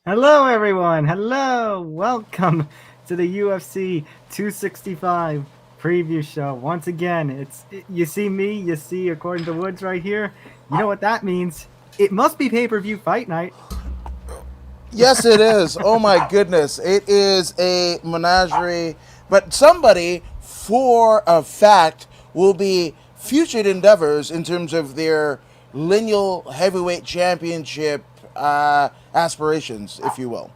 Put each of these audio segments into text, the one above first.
Hello, everyone. Hello. Welcome to the UFC 265 preview show. Once again, you see me, you see according to Woods right here. You know what that means? It must be pay-per-view fight night. Yes, it is. Oh my goodness. It is a menagerie. But somebody, for a fact, will be future endeavors in terms of their lineal heavyweight championship aspirations, if you will.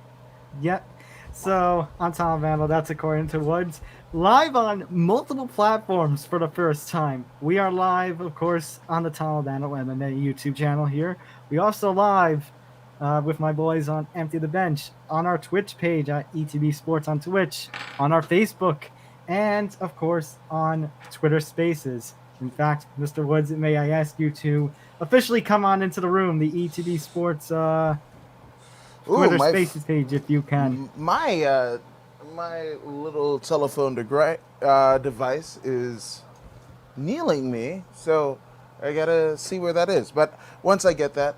Yep. So I'm Tom Vandal. That's according to Woods. Live on multiple platforms for the first time. We are live, of course, on the Tom Vandal MMA YouTube channel here. We also live with my boys on Empty the Bench, on our Twitch page at ETB Sports on Twitch, on our Facebook, and of course on Twitter Spaces. In fact, Mr. Woods, may I ask you to officially come on into the room, the ETB Sports Ooh, Twitter Spaces page if you can. my little telephone device is kneeling me, so I gotta see where that is. But once I get that,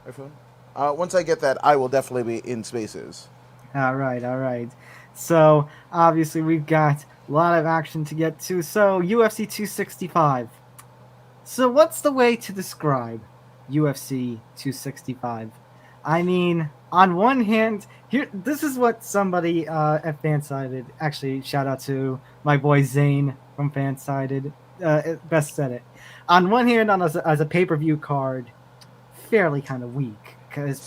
iPhone. Once I get that, I will definitely be in spaces. All right, all right. So obviously we've got a lot of action to get to. So UFC 265. So what's the way to describe UFC 265? I mean, on one hand, here this is what somebody at Fansided, actually shout out to my boy Zane from Fansided, best said it. On one hand, as a pay-per-view card, fairly kind of weak because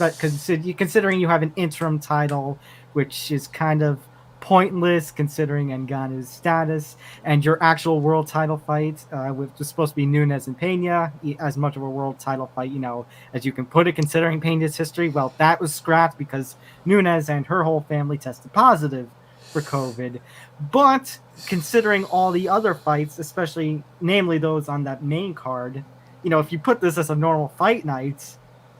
considering you have an interim title, which is kind of pointless considering Ngannou's status, and your actual world title fight, which was supposed to be Nunes and Pena, as much of a world title fight, as you can put it, considering Pena's history. Well, that was scrapped because Nunes and her whole family tested positive for COVID. But considering all the other fights, especially namely those on that main card, if you put this as a normal fight night,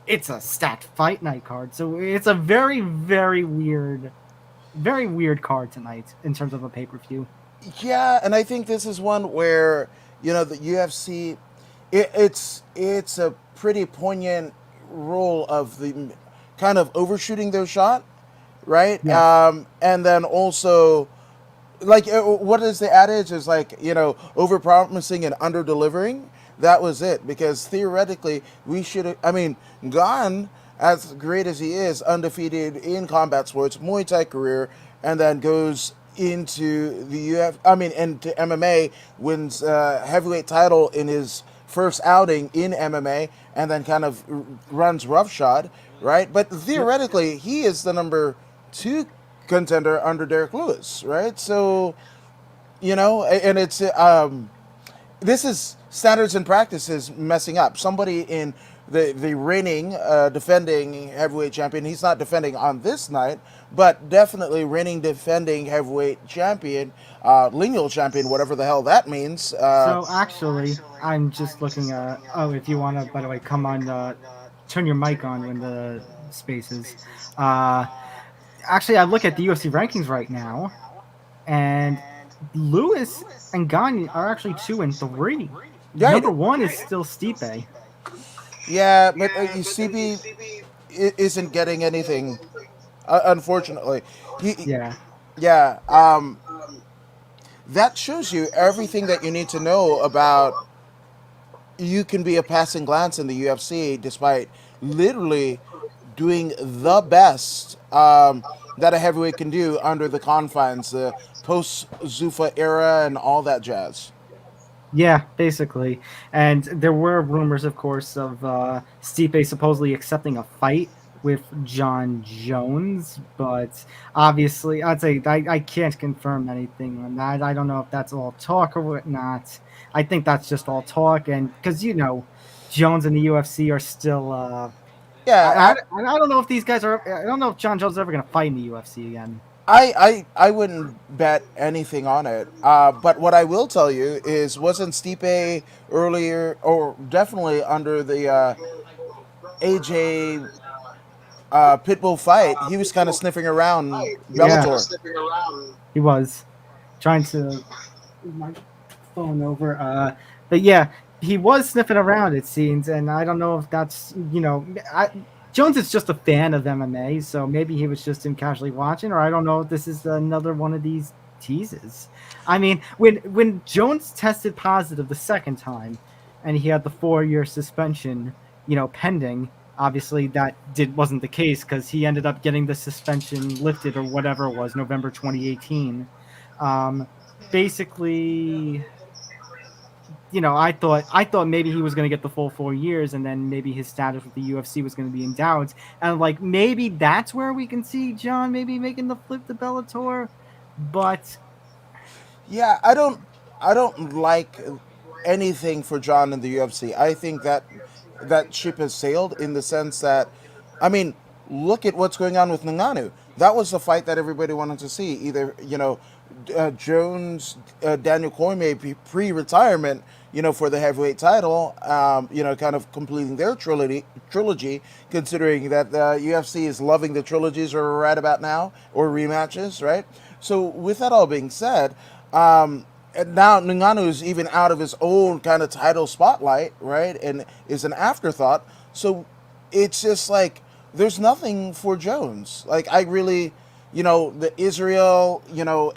it's a stacked fight night card. So it's a very, very weird card tonight in terms of a pay per view. Yeah, and I think this is one where the UFC, it's a pretty poignant role of the kind of overshooting their shot, right? Yes. And then also, like, what is the adage? Is like, over promising and under delivering. That was it, because theoretically we should. I mean, Gane, as great as he is, undefeated in combat sports, Muay Thai career, and then goes into the into MMA, wins heavyweight title in his first outing in MMA, and then kind of runs roughshod, right? But Yep. theoretically, he is the number two contender under Derek Lewis, right? So, and it's this is standards and practices messing up. Somebody in the reigning, defending heavyweight champion, he's not defending on this night, but definitely reigning, defending heavyweight champion, lineal champion, whatever the hell that means. So actually, I'm just looking at. Oh, if you want to, by the way, come on, turn your mic on when the spaces. Uh, Actually, I look at the UFC rankings right now, and Lewis and Gagne are actually 2 and 3. Right. Number one is still Stipe. Yeah, but CB isn't getting anything, unfortunately. He, Yeah. yeah, that shows you everything that you need to know about. You can be a passing glance in the UFC despite literally doing the best that a heavyweight can do under the confines, the post Zufa era, and all that jazz. Yeah, basically. And there were rumors, of course, of Stipe supposedly accepting a fight with John Jones, but obviously, I'd say I can't confirm anything on that. I don't know if that's all talk or whatnot. I think that's just all talk, and because Jones and the UFC are still. Yeah, I don't know if these guys are. I don't know if John Jones is ever going to fight in the UFC again. I wouldn't bet anything on it. But what I will tell you is, wasn't Stipe earlier, or definitely under the AJ Pitbull fight? He was kind of sniffing around Yeah, Bellator. he was trying to move my phone over. But yeah, he was sniffing around. It seems, and I don't know if that's. Jones is just a fan of MMA, so maybe he was just in casually watching, or I don't know if this is another one of these teases. I mean, when Jones tested positive the second time, and he had the 4-year suspension, pending. Obviously, that wasn't the case because he ended up getting the suspension lifted or whatever it was, November 2018. Um, Basically, I thought maybe he was going to get the full 4 years, and then maybe his status with the UFC was going to be in doubt, and like maybe that's where we can see John maybe making the flip to Bellator, but Yeah, I don't like anything for John in the UFC. I think that ship has sailed in the sense that, I mean, look at what's going on with Ngannou. That was the fight that everybody wanted to see. Either Jones, Daniel Cormier pre-retirement, for the heavyweight title, kind of completing their trilogy, considering that the UFC is loving the trilogies or right about now, or rematches, right? So with that all being said, and now Ngannou is even out of his own kind of title spotlight, right? And is an afterthought. So it's just like there's nothing for Jones. Like I really, the Israel,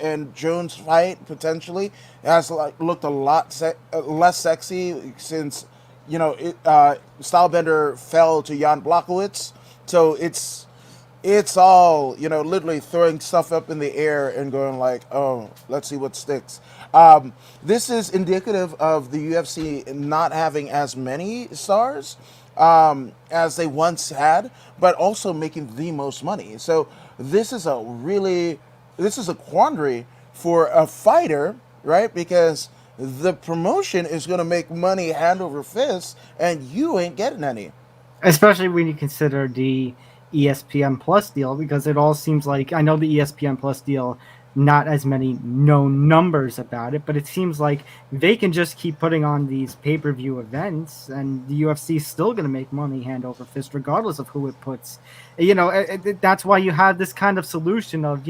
and Jones fight potentially has like looked a lot less sexy since, Stylebender fell to Jan Blachowicz. So it's all, literally throwing stuff up in the air and going like, oh, let's see what sticks. This is indicative of the UFC not having as many stars as they once had, but also making the most money. So this is a quandary for a fighter, right? Because the promotion is going to make money hand over fist, and you ain't getting any. especially when you consider the ESPN Plus deal, because it all seems like I know the ESPN Plus deal, not as many known numbers about it, but it seems like they can just keep putting on these pay-per-view events, and the UFC is still going to make money hand over fist, regardless of who it puts. That's why you have this kind of solution of,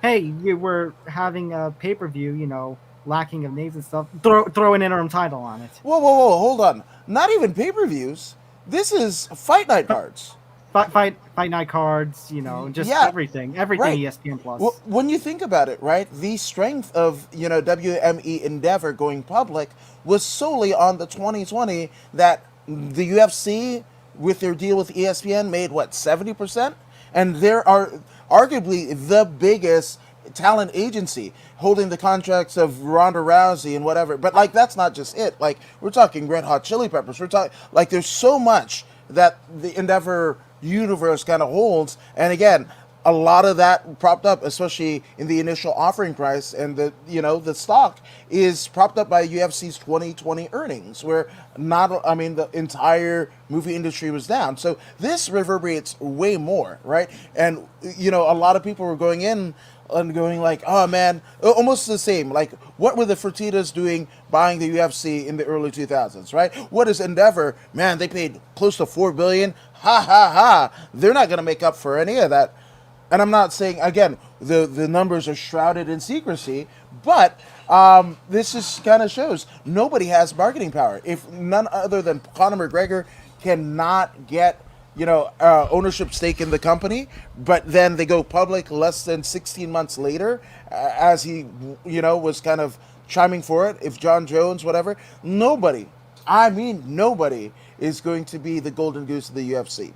hey, we're having a pay-per-view, lacking of names and stuff. Throw an interim title on it. Whoa, hold on. Not even pay-per-views. This is fight night cards. Fight night cards, just Yeah, everything right. ESPN Plus. Well, when you think about it, right, the strength of WME Endeavor going public was solely on the 2020 that the UFC with their deal with ESPN made what 70%, and there are arguably the biggest talent agency holding the contracts of Ronda Rousey and whatever. But like that's not just it. Like we're talking Red Hot Chili Peppers. We're talking like there's so much that the Endeavor universe kind of holds, and again a lot of that propped up, especially in the initial offering price, and the stock is propped up by UFC's 2020 earnings, where the entire movie industry was down. So this reverberates way more, right? And a lot of people were going in and going like, oh man, almost the same. Like, what were the Fertitas doing buying the UFC in the early 2000s, right? What is Endeavor? Man, they paid close to $4 billion. Ha ha ha! They're not going to make up for any of that. And I'm not saying, again, the numbers are shrouded in secrecy, but this just kind of shows nobody has bargaining power. If none other than Conor McGregor cannot get ownership stake in the company, but then they go public less than 16 months later, as he was kind of chiming for it. If John Jones, whatever, nobody is going to be the golden goose of the UFC.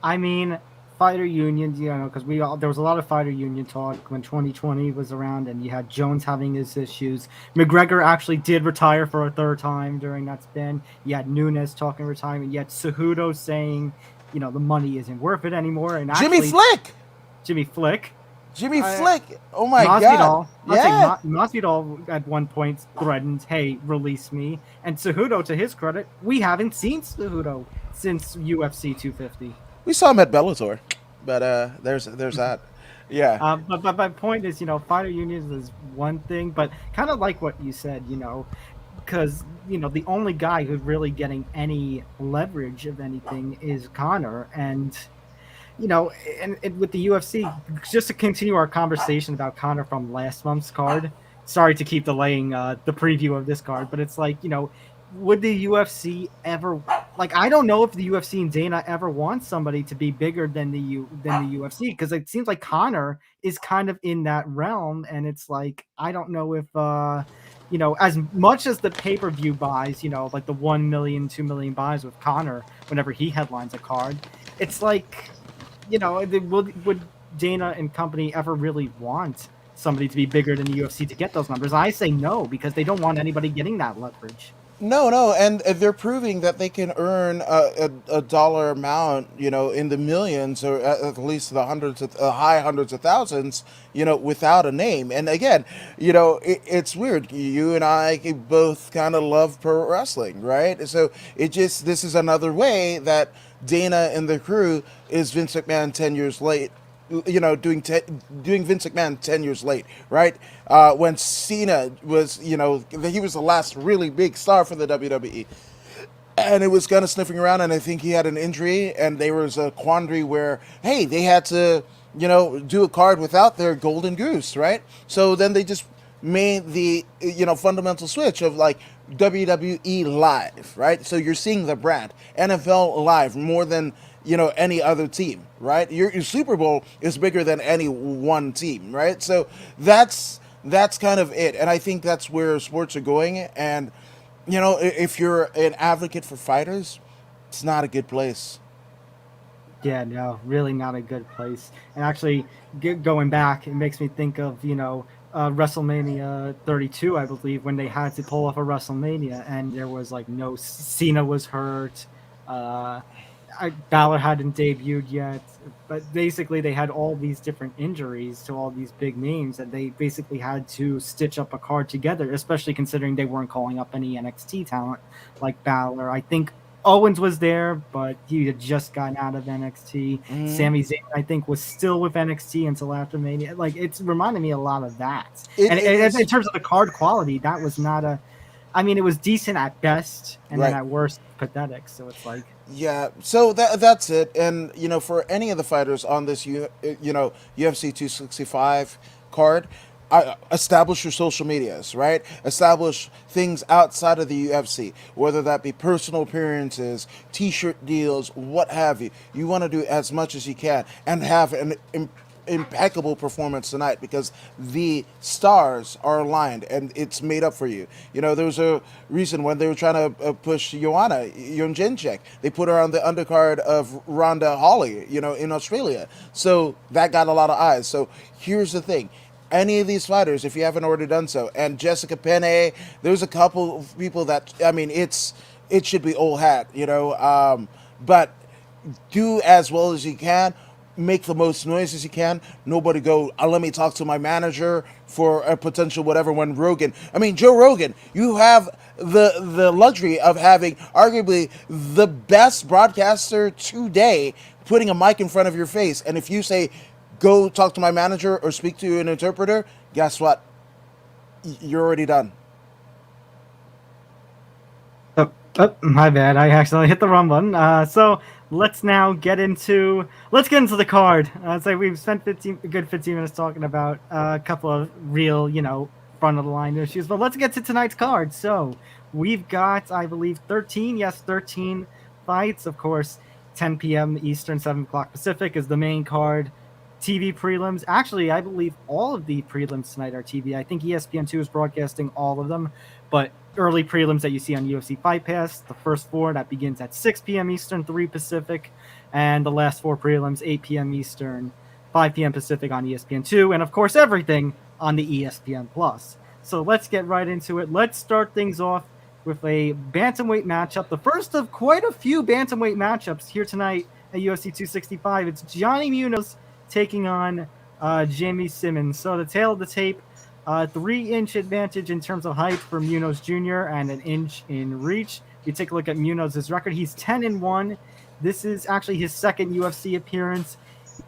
I mean, fighter unions, because there was a lot of fighter union talk when 2020 was around, and you had Jones having his issues. McGregor actually did retire for a third time during that span. You had Nunes talking retirement. You had Cejudo saying, the money isn't worth it anymore. And Jimmy Flick. Oh my God. Yeah. Masvidal at one point threatened, "Hey, release me." And Cejudo, to his credit, we haven't seen Cejudo since UFC 250. We saw him at Bellator, but there's that. Yeah. But my point is, fighter unions is one thing, but kind of like what you said, because the only guy who's really getting any leverage of anything is Conor, and and with the UFC, just to continue our conversation about Conor from last month's card. Sorry to keep delaying the preview of this card, but it's like would the UFC ever, like, I don't know if the UFC and Dana ever want somebody to be bigger than the UFC, because it seems like Connor is kind of in that realm, and it's like I don't know if as much as the pay-per-view buys, like the 1 million, 2 million buys with Connor whenever he headlines a card, it's like, would Dana and company ever really want somebody to be bigger than the UFC to get those numbers? I say no, because they don't want anybody getting that leverage. No, and they're proving that they can earn a dollar amount, in the millions or at least the high hundreds of thousands, without a name. And again, it's weird. You and I both kind of love pro wrestling, right? So this is another way that Dana and the crew is Vince McMahon 10 years late, doing Vince McMahon 10 years late, right? When Cena was, he was the last really big star for the WWE, and it was kind of sniffing around, and I think he had an injury, and there was a quandary where, hey, they had to, do a card without their golden goose, right? So then they just made the fundamental switch of like WWE Live, right? So you're seeing the brand NFL Live more than any other team, right? Your Super Bowl is bigger than any one team, right? So that's kind of it, and I think that's where sports are going. And if you're an advocate for fighters, it's not a good place. Yeah, no, really not a good place. And actually, going back, it makes me think of WrestleMania 32, I believe, when they had to pull off a WrestleMania, and there was like no Cena was hurt. Uh, Balor hadn't debuted yet, but basically they had all these different injuries to all these big names that they basically had to stitch up a card together, especially considering they weren't calling up any NXT talent like Balor. I think Owens was there, but he had just gotten out of NXT. Mm. Sami Zayn, I think, was still with NXT until after Mania. Like, it's reminded me a lot of that. It, And it in is terms of the card quality, that was not a. I mean, it was decent at best, and then right. at worst, pathetic. So it's like. Yeah, so that's it. And for any of the fighters on this UFC 265 card, establish your social medias, right? Establish things outside of the UFC, whether that be personal appearances, T-shirt deals, what have you. You want to do as much as you can and have an impeccable performance tonight, because the stars are aligned and it's made up for you. There was a reason when they were trying to push Joanna Jędrzejczyk, they put her on the undercard of Ronda Holly, in Australia. So that got a lot of eyes. So here's the thing. Any of these fighters, if you haven't already done so, and Jessica Pennoy, there's a couple of people that, I mean, it should be old hat, but do as well as you can, make the most noise as you can. Nobody go, let me talk to my manager for a potential whatever. When Joe Rogan, you have the luxury of having arguably the best broadcaster today putting a mic in front of your face. And if you say, go talk to my manager or speak to an interpreter, guess what? You're already done. Oh, my bad. I accidentally hit the wrong button. So let's get into the card. So we've spent a good 15 minutes talking about a couple of real, front of the line issues, but let's get to tonight's card. So we've got, I believe, 13 fights. Of course, 10 p.m. Eastern, 7 o'clock Pacific is the main card. TV prelims. Actually, I believe all of the prelims tonight are TV. I think ESPN2 is broadcasting all of them, but early prelims that you see on UFC Fight Pass, the first 4, that begins at 6 p.m. Eastern, 3 Pacific, and the last 4 prelims, 8 p.m. Eastern, 5 p.m. Pacific on ESPN2, and of course everything on the ESPN Plus. So let's get right into it. Let's start things off with a bantamweight matchup, the first of quite a few bantamweight matchups here tonight at UFC 265. It's Johnny Munoz taking on Jamie Simmons. So the tail of the tape, 3-inch advantage in terms of height for Munoz Jr. and an inch in reach. If you take a look at Munoz's record, he's 10-1. This is actually his second UFC appearance.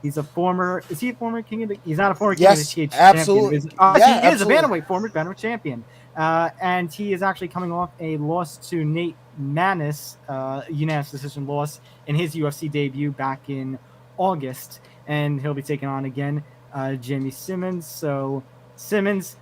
He's a former. Is he a former king of the? He's not a former king of the TH absolutely. champion. Yeah, he is absolutely. a bantamweight, former bantamweight champion, and he is actually coming off a loss to Nate Maness, unanimous decision loss in his UFC debut back in August, and he'll be taking on again Jamie Simmons. So Simmons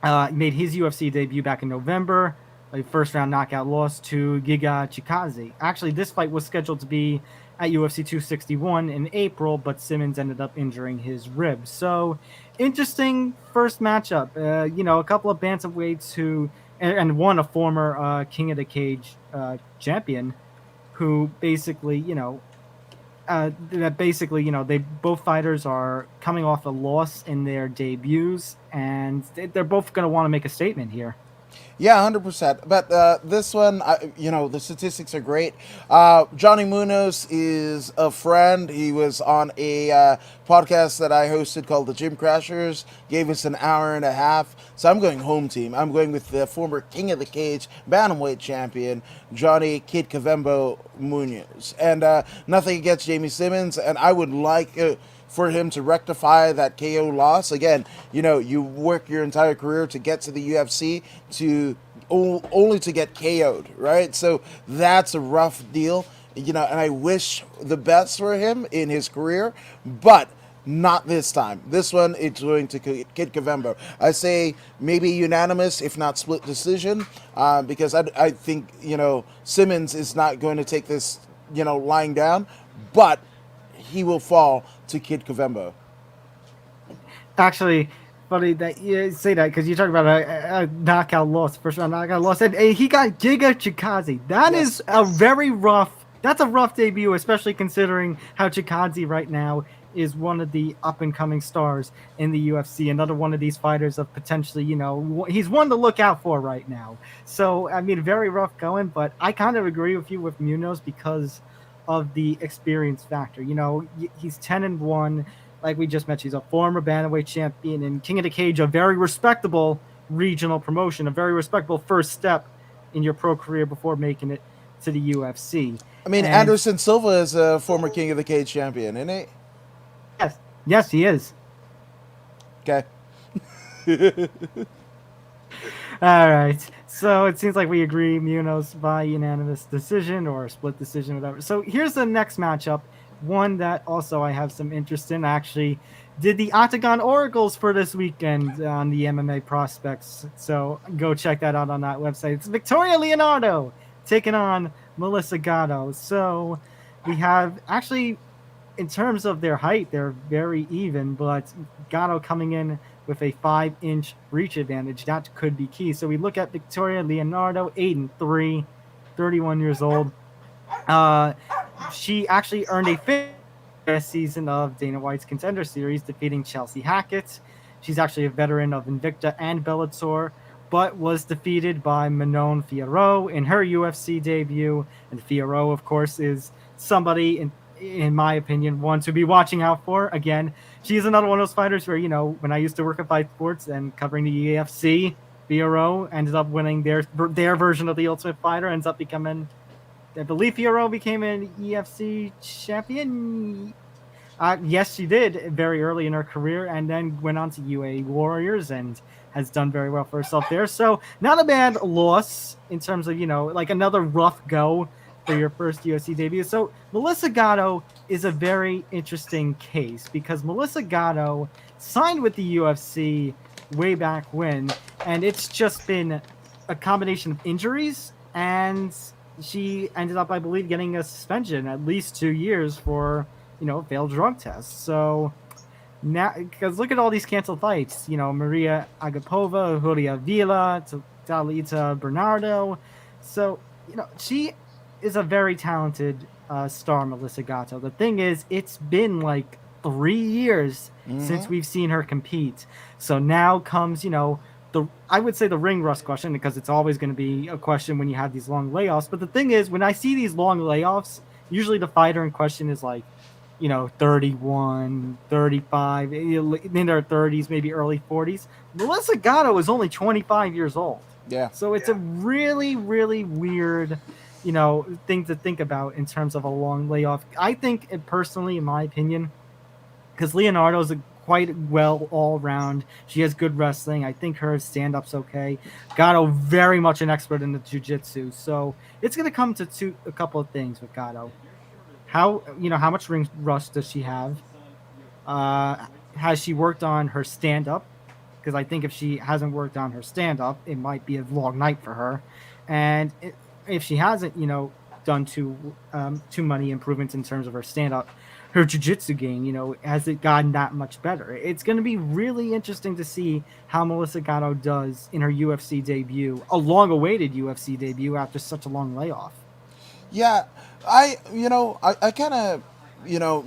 made his UFC debut back in November. a first round knockout loss to Giga Chikadze. Actually, this fight was scheduled to be at UFC 261 in April, but Simmons ended up injuring his rib. So, interesting first matchup. A couple of bantamweights who, and one a former King of the Cage champion, who basically, they both fighters are coming off a loss in their debuts, and they're both going to want to make a statement here. Yeah, 100%. But this one, the statistics are great. Johnny Munoz is a friend. He was on a podcast that I hosted called The Gym Crashers. Gave us an hour and a half. So I'm going home team. I'm going with the former King of the Cage bantamweight champion, Johnny Kid Cavembo Munoz. And nothing against Jamie Simmons. And I would like for him to rectify that KO loss. Again, you work your entire career to get to the UFC to only to get KO'd, right? So that's a rough deal, and I wish the best for him in his career, but not this time. This one, it's going to Kid Cavembo. I say maybe unanimous, if not split decision, because I think, Simmons is not going to take this, lying down, but he will fall to Kid Cavembo. Actually, funny that you say that because you talk about a knockout loss, first round knockout loss, and he got Giga Chikadze. That Yes. is a very rough. That's a rough debut, especially considering how Chikadze right now is one of the up and coming stars in the UFC. Another one of these fighters of potentially, he's one to look out for right now. So I mean, very rough going, but I kind of agree with you with Munoz because of the experience factor. He's 10-1. Like we just mentioned, he's a former bantamweight champion and King of the Cage, a very respectable regional promotion, a very respectable first step in your pro career before making it to the UFC. I mean, And Anderson Silva is a former King of the Cage champion, isn't he? yes, yes, he is. Okay. All right. So it seems like we agree Munoz by unanimous decision or split decision, whatever. So here's the next matchup. One that also I have some interest in. I actually did the Octagon Oracles for this weekend on the MMA-Prospects. So go check that out on that website. It's Victoria Leonardo taking on Melissa Gatto. So we have actually, in terms of their height, they're very even, but Gatto coming in with a 5-inch reach advantage. That could be key. So we look at Victoria Leonardo, 8-3, 31 years old. She actually earned a fifth season of Dana White's Contender Series, defeating Chelsea Hackett. She's actually a veteran of Invicta and Bellator, but was defeated by Manon Fiorot in her UFC debut. And Fiorot, of course, is somebody, in my opinion, one to be watching out for. Again, she's another one of those fighters where, when I used to work at Fight Sports and covering the UFC, Fiorot ended up winning their version of the Ultimate Fighter, ends up becoming, I believe Fiorot became an UFC champion. Yes, she did very early in her career, and then went on to UA Warriors and has done very well for herself there. So not a bad loss in terms of, like another rough go for your first UFC debut. So Melissa Gatto is a very interesting case because Melissa Gatto signed with the UFC way back when, and it's just been a combination of injuries, and she ended up, I believe, getting a suspension at least 2 years for, failed drug tests. So now, because look at all these canceled fights, Maria Agapova, Julia Villa, Talita Bernardo. So, she is a very talented star, Melissa Gatto. The thing is, it's been like 3 years since we've seen her compete. So now comes, I would say the ring rust question, because it's always going to be a question when you have these long layoffs. But the thing is, when I see these long layoffs, usually the fighter in question is like, 31, 35, in their 30s, maybe early 40s. Melissa Gatto is only 25 years old. Yeah. So it's a really, really weird, thing to think about in terms of a long layoff. I think, personally, in my opinion, because Leonardo's quite well all round. She has good wrestling. I think her stand-up's okay. Gatto, very much an expert in the jiu-jitsu. So it's going to come to a couple of things with Gatto. How much ring rust does she have? Has she worked on her stand-up? Because I think if she hasn't worked on her stand-up, it might be a long night for her. And if she hasn't, done too many improvements in terms of her standout, her jiu-jitsu game, has it gotten that much better? It's going to be really interesting to see how Melissa Gatto does in her UFC debut, a long-awaited UFC debut after such a long layoff. Yeah, I kind of,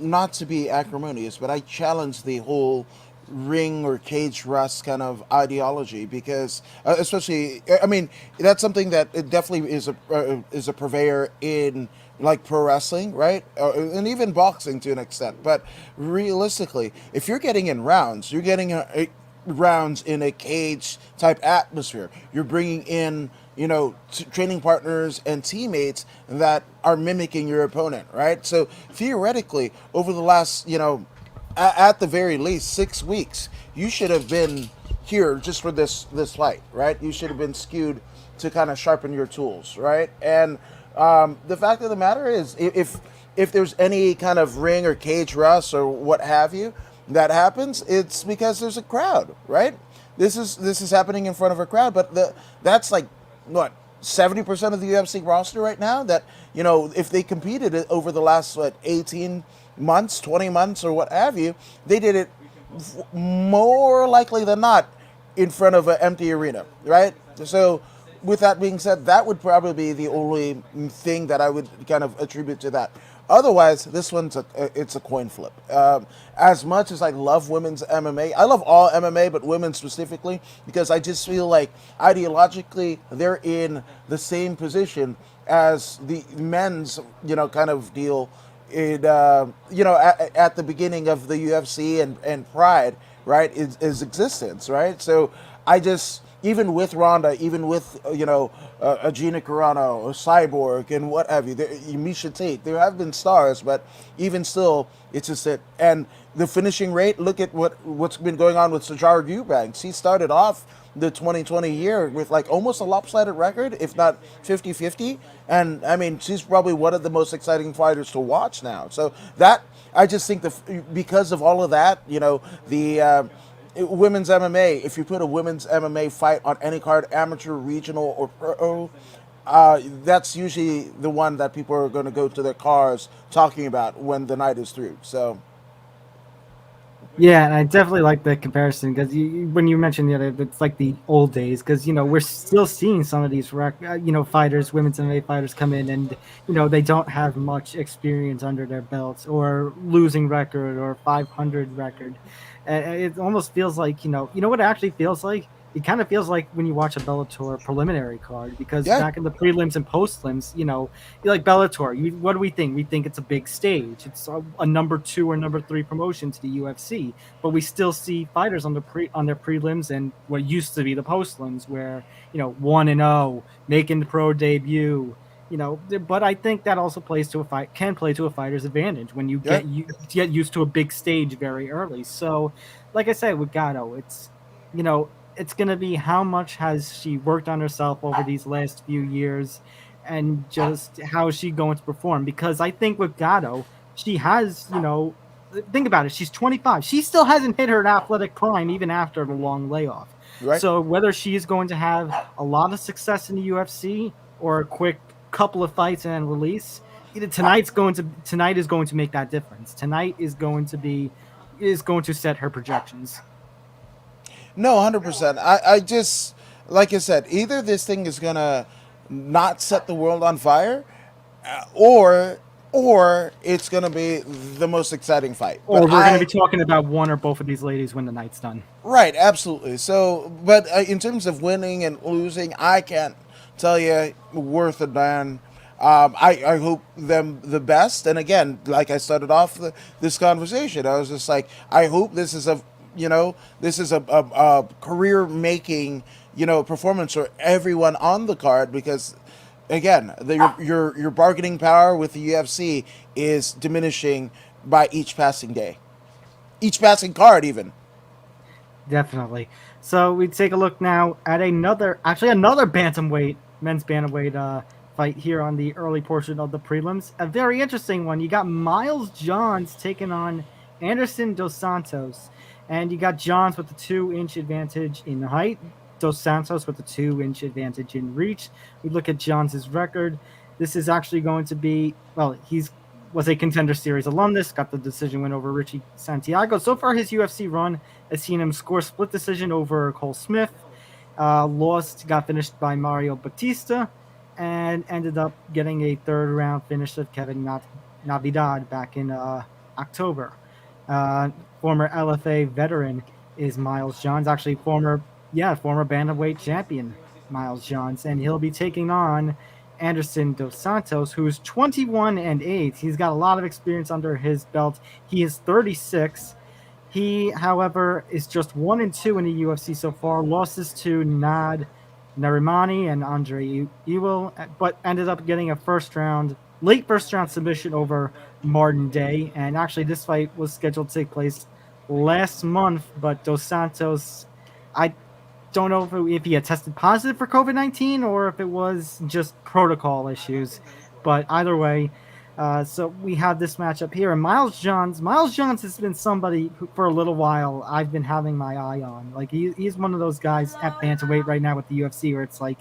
not to be acrimonious, but I challenge the whole ring or cage rust kind of ideology because, especially, I mean, that's something that it definitely is a purveyor in like pro wrestling, right? And even boxing to an extent. But realistically, if you're getting in rounds, you're getting rounds in a cage type atmosphere. You're bringing in, training partners and teammates that are mimicking your opponent, right? So theoretically, over the last, at the very least 6 weeks, you should have been here just for this fight, right? You should have been skewed to kind of sharpen your tools, right? And the fact of the matter is, if there's any kind of ring or cage rust or what have you that happens, it's because there's a crowd, right? This is happening in front of a crowd, but that's like what 70% of the UFC roster right now. That if they competed it over the last 18 months, 20 months, or what have you, they did it more likely than not in front of an empty arena, right? So, with that being said, that would probably be the only thing that I would kind of attribute to that. Otherwise, this one's it's a coin flip. As much as I love women's MMA, I love all MMA, but women specifically, because I just feel like ideologically they're in the same position as the men's, kind of deal. At the beginning of the UFC and Pride, right, is existence, right? So I just, even with Ronda, even with a Gina Carano or Cyborg and what have you, Misha Tate, there have been stars, but even still, it's just that. And the finishing rate, look at what's been going on with Sajara Eubanks. He started off the 2020 year with like almost a lopsided record, if not 50-50. And I mean, she's probably one of the most exciting fighters to watch now. So that, I just think because of all of that, the women's MMA, if you put a women's MMA fight on any card, amateur, regional, or pro, that's usually the one that people are going to go to their cars talking about when the night is through. So, Yeah, and I definitely like the comparison because when you mentioned it's like the old days because we're still seeing some of these fighters, women's MMA fighters come in and they don't have much experience under their belts or losing record or 500 record. It almost feels like what it actually feels like. It kind of feels like when you watch a Bellator preliminary card because yeah, back in the prelims and postlims, you like Bellator. What do we think? We think it's a big stage. It's a number 2 or number 3 promotion to the UFC, but we still see fighters on their prelims and what used to be the postlims, where 1-0 making the pro debut. But I think that also can play to a fighter's advantage when you yeah. get used to a big stage very early. So, like I said with Gatto, you know it's going to be how much has she worked on herself over these last few years, and just how is she going to perform? Because I think with Gatto, she has think about it. She's 25. She still hasn't hit her athletic prime even after the long layoff. Right. So whether she is going to have a lot of success in the UFC or a quick couple of fights and release, tonight is going to make that difference. Tonight is going to set her projections. No, 100%. I just, like I said, either this thing is gonna not set the world on fire, or it's gonna be the most exciting fight. Or But we're going to be talking about one or both of these ladies when the night's done. right, absolutely. So, but in terms of winning and losing, I can't tell you worth a darn. I hope them the best. And again, like I started off this conversation, I was just like, I hope this is a career making performance for everyone on the card, because again, your bargaining power with the UFC is diminishing by each passing day, each passing card even. Definitely. So we take a look now at another bantamweight, men's bantamweight fight here on the early portion of the prelims. A very interesting one. You got Miles Johns taking on Anderson Dos Santos, and you got Johns with the 2-inch advantage in height. Dos Santos with a 2-inch advantage in reach. We look at Johns' record. This is actually going to be, well, he's was a Contender Series alumnus, got the decision win over Richie Santiago. So far, his UFC run has seen him score split decision over Cole Smith, lost, got finished by Mario Batista, and ended up getting a third round finish of Kevin Navidad back in October. Uh, Former LFA veteran is Miles Johns, actually former bantamweight champion Miles Johns, and he'll be taking on Anderson Dos Santos, who's 21-8. He's got a lot of experience under his belt. He is 36. He, however, is just 1-2 in the UFC so far. Losses to Narimani and Andre Ewell, but ended up getting a late first round submission over Martin Day. And actually, this fight was scheduled to take place last month, but Dos Santos, I don't know if he had tested positive for COVID-19 or if it was just protocol issues. But either way, so we have this matchup here. And Miles Johns has been somebody who, for a little while, I've been having my eye on. Like, he's one of those guys at bantamweight right now with the UFC where it's like,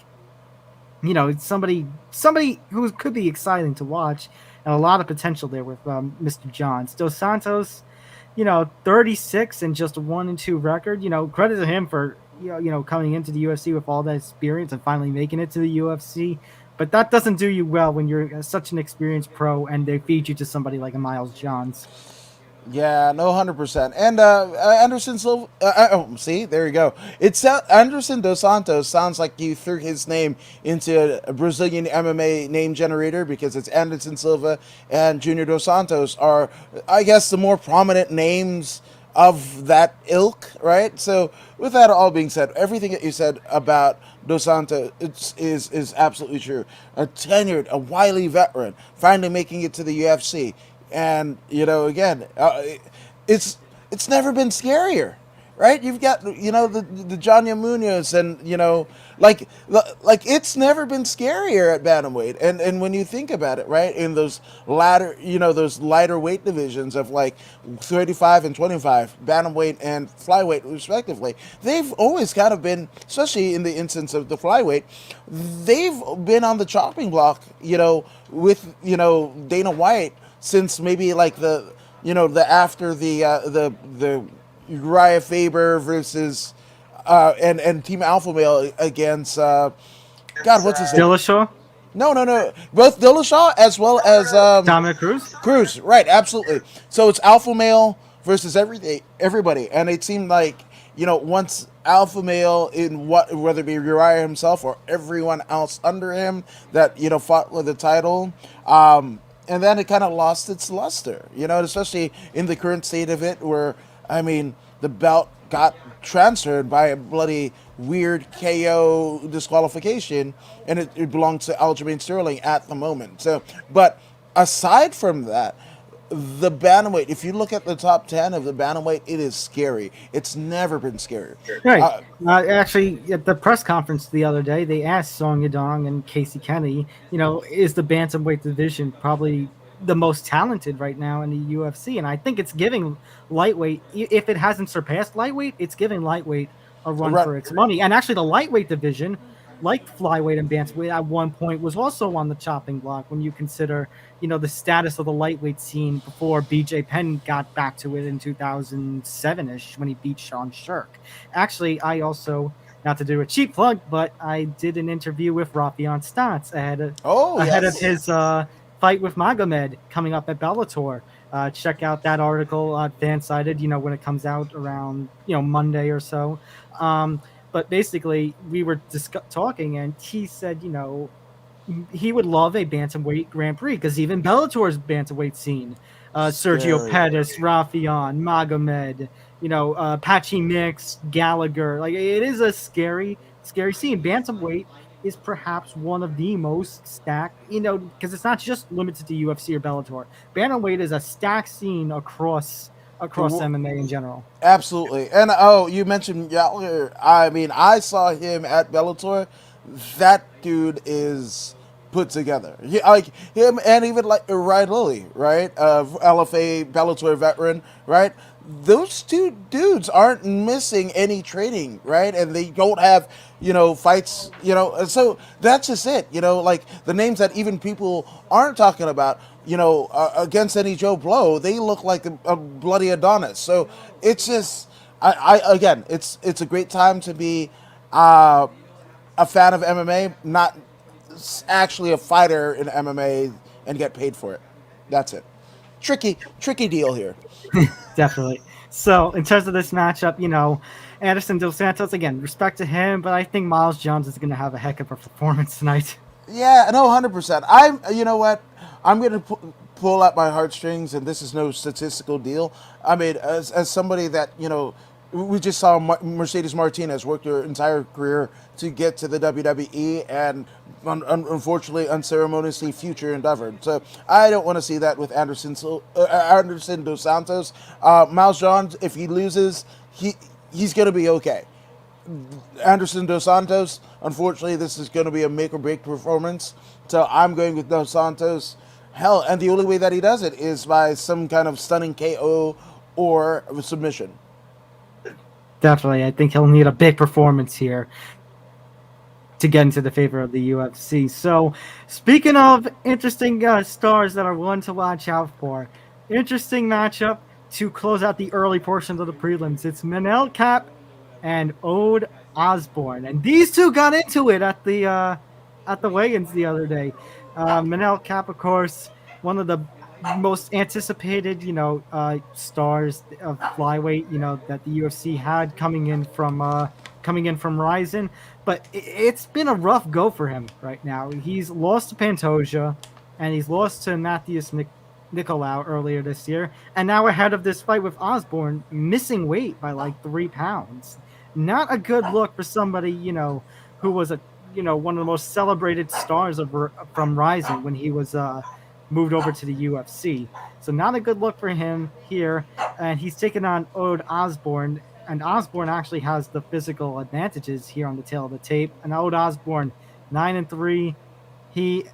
it's somebody who could be exciting to watch, and a lot of potential there with Mr. Johns. Dos Santos, 36 and just a 1-2 record. Credit to him for coming into the UFC with all that experience and finally making it to the UFC. But that doesn't do you well when you're such an experienced pro and they feed you to somebody like a Miles Johns. Yeah, no, 100%. And Anderson Silva. See, there you go. It's Anderson Dos Santos sounds like you threw his name into a Brazilian MMA name generator, because it's Anderson Silva and Junior Dos Santos are, I guess, the more prominent names of that ilk, right? So, with that all being said, everything that you said about Dos Santos is absolutely true. A wily veteran, finally making it to the UFC. And again, it's never been scarier, right? You've got the Johnny Munoz, and like it's never been scarier at bantamweight. And when you think about it, right, in those lighter weight divisions of like 35 and 25, bantamweight and flyweight respectively, they've always kind of been, especially in the instance of the flyweight, they've been on the chopping block, with Dana White, since maybe like the after the Uriah Faber versus and Team Alpha Male against God, what's his name? Dillashaw? No, both Dillashaw as well as Dominic Cruz? Cruz, right? Absolutely. So it's Alpha Male versus everybody, and it seemed like once Alpha Male, whether it be Uriah himself or everyone else under him that fought with the title. And then it kind of lost its luster, especially in the current state of it, where, I mean, the belt got transferred by a bloody weird KO disqualification, and it belongs to Aljamain Sterling at the moment. So, but aside from that, the bantamweight, if you look at the top 10 of the bantamweight, it is scary. It's never been scarier. Right. Actually, at the press conference the other day, they asked Song Yadong and Casey Kennedy, is the bantamweight division probably the most talented right now in the UFC? And I think it's giving lightweight, if it hasn't surpassed lightweight, it's giving lightweight a run for its money. And actually, the lightweight division, like flyweight and bantamweight, at one point was also on the chopping block when you consider, the status of the lightweight scene before BJ Penn got back to it in 2007-ish when he beat Sean Shirk. Actually, I also, not to do a cheap plug, but I did an interview with Raphael ahead of his fight with Magomed coming up at Bellator. Check out that article on Fansided, when it comes out around, Monday or so. But basically, we were talking, and he said, he would love a bantamweight Grand Prix, because even Bellator's bantamweight scene, Sergio Pettis, Raphael, Magomed, Patchy Mix, Gallagher, like it is a scary scene. Bantamweight is perhaps one of the most stacked, because it's not just limited to UFC or Bellator. Bantamweight is a stacked scene across MMA in general. Absolutely. And you mentioned Gallagher. I mean, I saw him at Bellator. That dude is put together. Like him, and even like Ryan Lilly, right? LFA Bellator veteran, right? those two dudes aren't missing any training, right? And they don't have, fights, and so that's just it, like the names that even people aren't talking about, against any Joe Blow, they look like a bloody Adonis. So it's just, I again, it's a great time to be a fan of MMA, not actually a fighter in MMA and get paid for it. That's it. Tricky deal here. Definitely. So in terms of this matchup, Anderson Dos Santos, again, respect to him, but I think Miles Jones is going to have a heck of a performance tonight. Yeah, no, 100%. You know what? I'm going to pull out my heartstrings, and this is no statistical deal. I mean, as somebody that, we just saw Mercedes Martinez work her entire career to get to the WWE and unfortunately unceremoniously future endeavored. So I don't want to see that with Anderson Dos Santos. Miles Jones, if he loses, he's going to be okay. Anderson Dos Santos, unfortunately, this is going to be a make or break performance. So I'm going with Dos Santos. Hell, and the only way that he does it is by some kind of stunning KO or submission. Definitely. I think he'll need a big performance here to get into the favor of the UFC. So, speaking of interesting stars that are one to watch out for, interesting matchup to close out the early portions of the prelims. It's Manel Cap and Ode Osborne, and these two got into it at the weigh-ins the other day. Manel Cap, of course, one of the most anticipated, stars of flyweight, that the UFC had coming in from Ryzen, but it's been a rough go for him right now. He's lost to Pantoja, and he's lost to Matthias Nicolau earlier this year, and now ahead of this fight with Osborne, missing weight by like 3 pounds. Not a good look for somebody, who was one of the most celebrated stars from Ryzen when he was moved over to the UFC. So not a good look for him here, and he's taking on Ode Osborne, and Osborne actually has the physical advantages here on the tail of the tape. And Ode Osborne, 9-3, he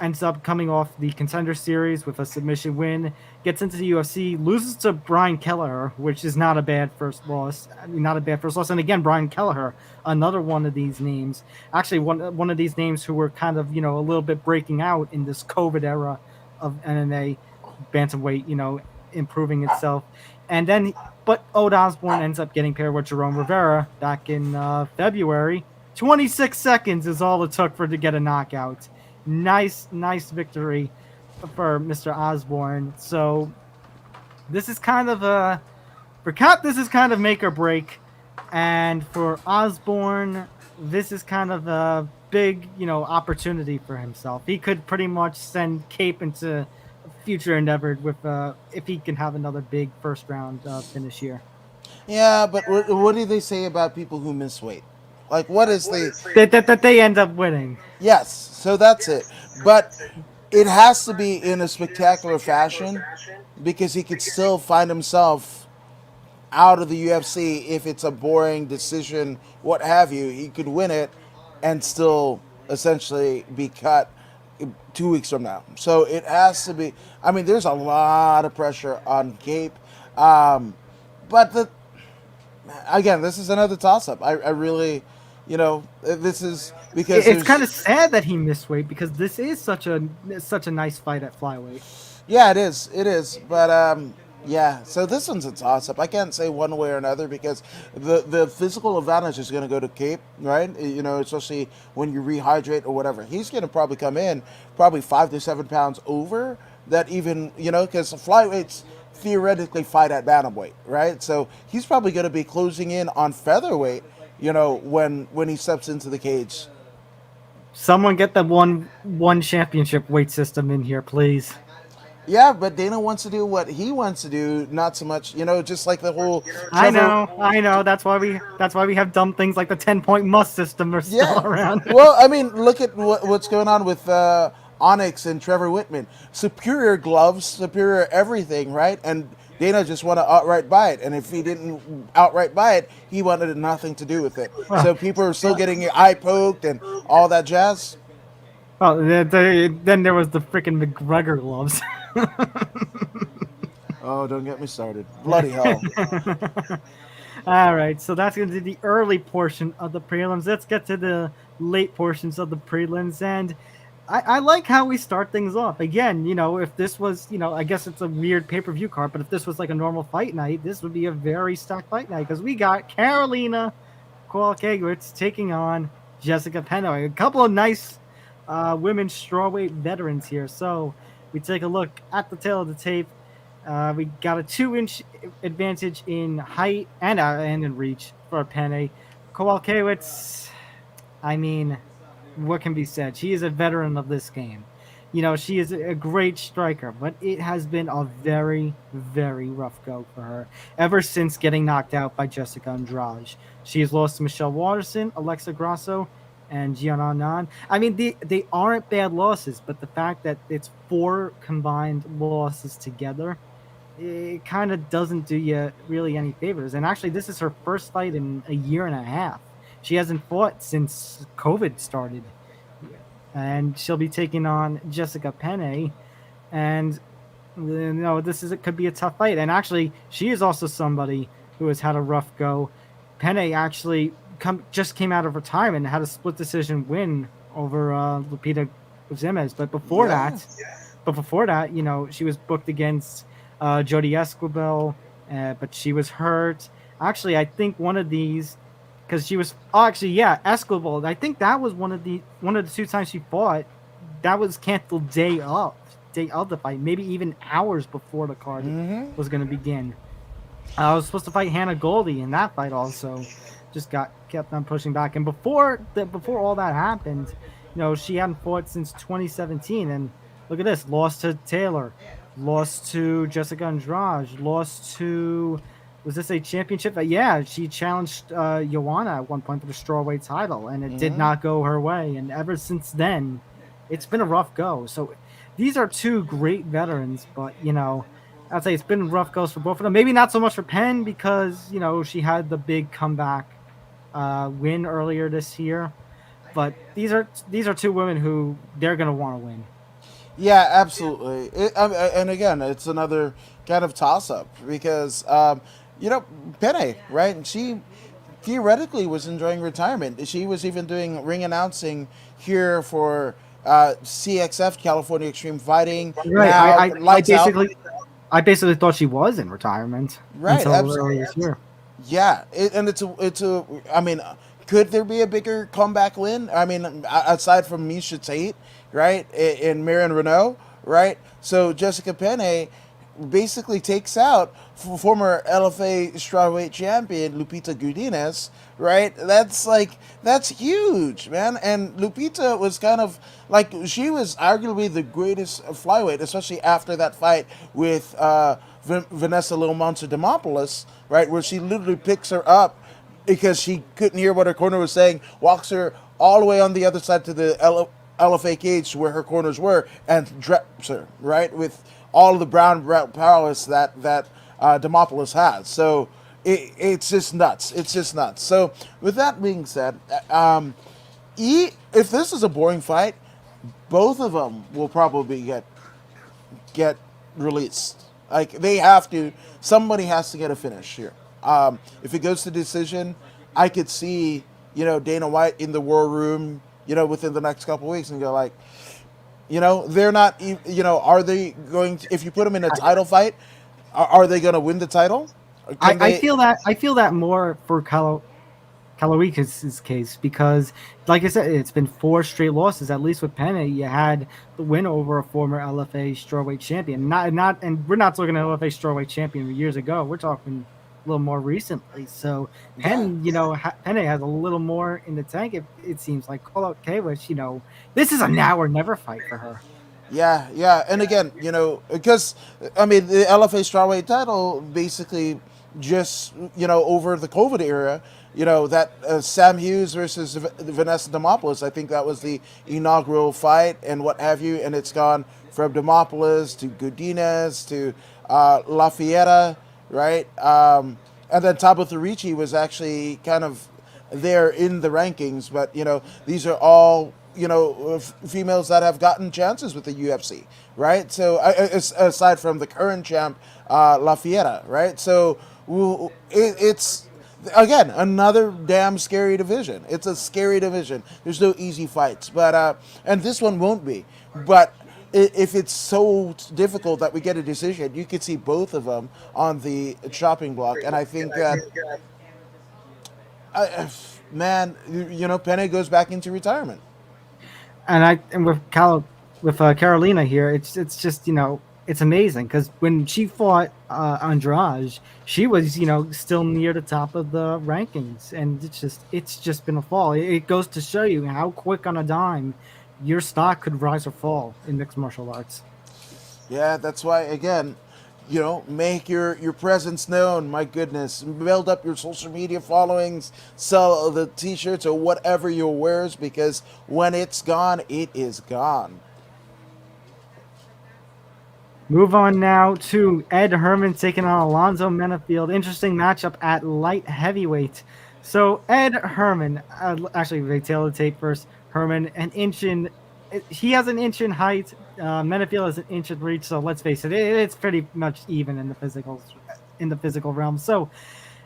ends up coming off the Contender Series with a submission win, gets into the UFC, loses to Brian Kelleher, which is not a bad first loss. And again, Brian Kelleher, another one of these names, actually one of these names who were kind of, a little bit breaking out in this COVID era of MMA bantamweight, improving itself. And then, but Ode Osborne ends up getting paired with Jerome Rivera back in February. 26 seconds is all it took to get a knockout. Nice victory for Mr. Osborne. So this is kind of for Cap, this is kind of make or break, and for Osborne, this is kind of a big, opportunity for himself. He could pretty much send Cape into future endeavor with if he can have another big first round finish here. Yeah, but what do they say about people who miss weight? Like, what is that they end up winning? Yes, so that's it. But it has to be in a spectacular fashion because he could still find himself out of the UFC if it's a boring decision, what have you. He could win it and still essentially be cut 2 weeks from now. So it has to be. I mean, there's a lot of pressure on Cape, but again, this is another toss-up. I really, this is because it's kind of sad that he missed weight because this is such a nice fight at flyweight. Yeah, it is. But yeah. So this one's a toss-up. I can't say one way or another because the physical advantage is going to go to Cape, right? Especially when you rehydrate or whatever. He's going to probably come in probably 5 to 7 pounds over that, even because flyweights theoretically fight at bantamweight, right? So he's probably going to be closing in on featherweight, when he steps into the cage. Someone get the one championship weight system in here, please. Yeah, but Dana wants to do what he wants to do, not so much, just like the whole. I know. That's why we have dumb things like the 10-point must system are still around. Well, I mean, look at what's going on with Onyx and Trevor Whitman. Superior gloves, superior everything, right? And Dana just want to outright buy it. And if he didn't outright buy it, he wanted nothing to do with it. So people are still getting your eye poked and all that jazz. Oh, then there was the freaking McGregor gloves. Oh, don't get me started. Bloody hell. All right, so that's going to be the early portion of the prelims. Let's get to the late portions of the prelims. And I like how we start things off. Again, if this was, I guess it's a weird pay per view card, but if this was like a normal fight night, this would be a very stacked fight night because we got Carolina Eglitz taking on Jessica Pennoy. A couple of nice women's strawweight veterans here. So we take a look at the tail of the tape. We got a 2-inch advantage in height and in reach for Penny. Kowalkiewicz, I mean, what can be said? She is a veteran of this game. She is a great striker, but it has been a very, very rough go for her ever since getting knocked out by Jessica Andrade. She has lost to Michelle Watterson, Alexa Grasso, and Gianna Nan. I mean, they aren't bad losses, but the fact that it's 4 combined losses together, it kind of doesn't do you really any favors. And actually, this is her first fight in a year and a half. She hasn't fought since COVID started. And she'll be taking on Jessica Penny. And, it could be a tough fight. And actually, she is also somebody who has had a rough go. Penny actually just came out of retirement and had a split decision win over Lupita Simmons. But before that, she was booked against Jodie Esquivel, but she was hurt. Actually, I think one of these, because she was Esquivel. I think that was one of the 2 times she fought. That was canceled day of the fight, maybe even hours before the card was going to begin. I was supposed to fight Hannah Goldie in that fight also, just kept on pushing back. And before all that happened, she hadn't fought since 2017. And look at this: lost to Taylor, lost to Jessica Andrade, lost to, was this a championship? Yeah, she challenged Joanna at one point for the strawweight title, and it did not go her way. And ever since then, it's been a rough go. So these are 2 great veterans, but I'd say it's been rough goes for both of them. Maybe not so much for Penn because she had the big comeback win earlier this year, but these are 2 women who they're gonna want to win. Yeah, absolutely. And again, it's another kind of toss-up because, Penny, right? And she theoretically was enjoying retirement. She was even doing ring announcing here for CXF, California Extreme Fighting. Right. Now, I basically thought she was in retirement. Right. Until Absolutely. This year. Yeah. I mean, could there be a bigger comeback win? I mean, aside from Misha Tate, right, and Marion Renault, right? So Jessica Penny basically takes out former LFA strawweight champion Lupita Godinez, right? That's huge, man. And Lupita was kind of like, she was arguably the greatest flyweight, especially after that fight with Vanessa Little Monster Demopoulos, right, where she literally picks her up because she couldn't hear what her corner was saying, walks her all the way on the other side to the LFA cage where her corners were, and drops her, right, with all of the brown prowess that Demopoulos has. So it's just nuts. It's just nuts. So with that being said, if this is a boring fight, both of them will probably get released. Like, they have to. Somebody has to get a finish here. If it goes to decision, I could see Dana White in the war room within the next couple of weeks and go like, they're not, are they going to, if you put them in a title fight, are they going to win the title? I feel that more for Kaloikis' case because, like I said, it's been 4 straight losses. At least with Penny, you had the win over a former LFA strawweight champion. And we're not talking an LFA strawweight champion years ago. We're talking a little more recently. So Penny has a little more in the tank. It seems like Kowalkiewicz, this is a now or never fight for her. Yeah. And again, because, I mean, the LFA strawweight title basically just, over the COVID era, that Sam Hughes versus Vanessa Demopoulos, I think that was the inaugural fight and what have you. And it's gone from Demopoulos to Godinez to Lafayette, right? And then Tabitha Ricci was actually kind of there in the rankings, but these are all females that have gotten chances with the UFC, right? So aside from the current champ, La Fiera, right? So it's again another damn scary division. It's a scary division. There's no easy fights, but and this one won't be. But if it's so difficult that we get a decision, you could see both of them on the chopping block, and I think that man, Pennoy goes back into retirement. And with Carolina here, it's just it's amazing because when she fought Andrade, she was still near the top of the rankings, and it's just been a fall. It goes to show you how quick on a dime your stock could rise or fall in mixed martial arts. Yeah, that's why again, make your presence known. My goodness, build up your social media followings, sell the T-shirts or whatever you wears because when it's gone, it is gone. Move on now to Ed Herman taking on Alonzo Menafield. Interesting matchup at light heavyweight. So Ed Herman, actually, they tail the tape first. Herman, he has an inch in height. Menafield has an inch in reach. So let's face it, it's pretty much even in the physical realm. So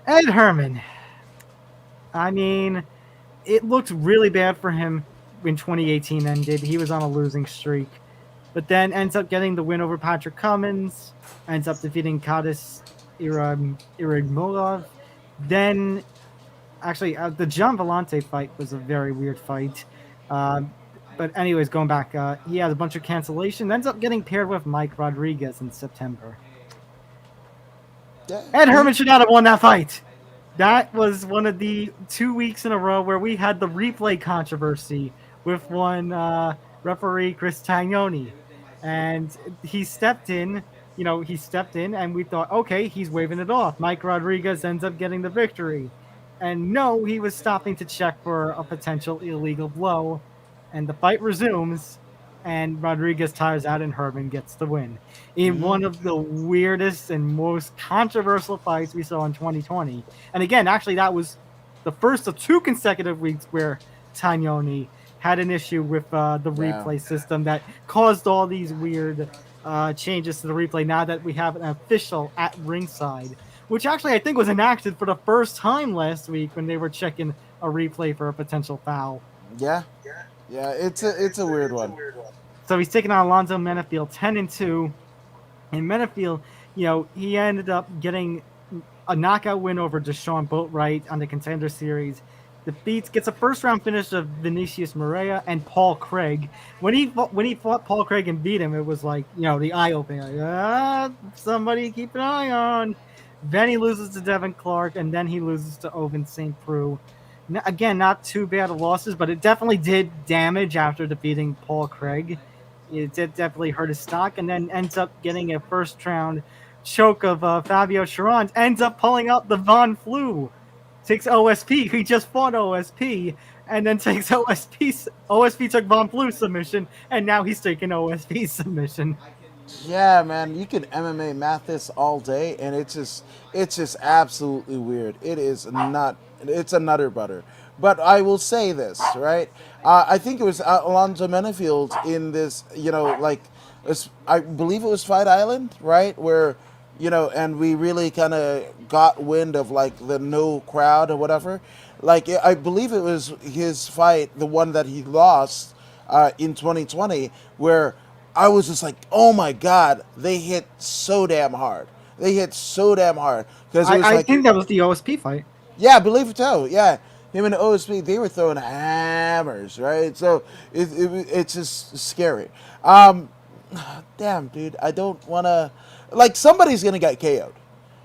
Ed Herman, I mean, it looked really bad for him when 2018 ended. He was on a losing streak, but then ends up getting the win over Patrick Cummins, ends up defeating Kadis Irigmolov. Then, actually, the John Vellante fight was a very weird fight. But anyways, going back, he had a bunch of cancellation. Ends up getting paired with Mike Rodriguez in September. Yeah. Ed Herman should not have won that fight. That was one of the 2 weeks in a row where we had the replay controversy with one referee, Chris Tagnoni. And he stepped in, and we thought, okay, he's waving it off. Mike Rodriguez ends up getting the victory. And no, he was stopping to check for a potential illegal blow. And the fight resumes, and Rodriguez tires out, and Herman gets the win in one of the weirdest and most controversial fights we saw in 2020. And again, actually, that was the first of 2 consecutive weeks where Tagnoni had an issue with the replay system that caused all these weird changes to the replay. Now that we have an official at ringside, which actually I think was enacted for the first time last week when they were checking a replay for a potential foul. Yeah. Yeah, it's a weird one. So he's taking on Alonzo Menafield 10-2. And Menafield, he ended up getting a knockout win over Deshaun Boatwright on the Contender Series. Gets a first round finish of Vinicius Moreira and Paul Craig. When he fought Paul Craig and beat him, it was like, the eye opening. Like, somebody keep an eye on. Then he loses to Devin Clark, and then he loses to Oven St. Preux. Again, not too bad of losses, but it definitely did damage after defeating Paul Craig. It did definitely hurt his stock, and then ends up getting a first round choke of Fabio Chiron. Ends up pulling out the Von Flue. Takes OSP. He just fought OSP, and then takes OSP. OSP took Von Flue's submission, and now he's taking OSP's submission. Yeah, man, you can MMA math this all day, and it's just absolutely weird. It's a nutter butter. But I will say this, right? I think it was Alonzo Menafield in this, I believe it was Fight Island, right? Where, and we really kind of got wind of like the no crowd or whatever. Like, I believe it was his fight, the one that he lost in 2020, where I was just like, oh my God, they hit so damn hard. Because I think that was the OSP fight. Yeah, I believe it too. Yeah, him and the OSP, they were throwing hammers, right? So it's just scary. Damn, dude, I don't want to. Like, somebody's gonna get KO'd.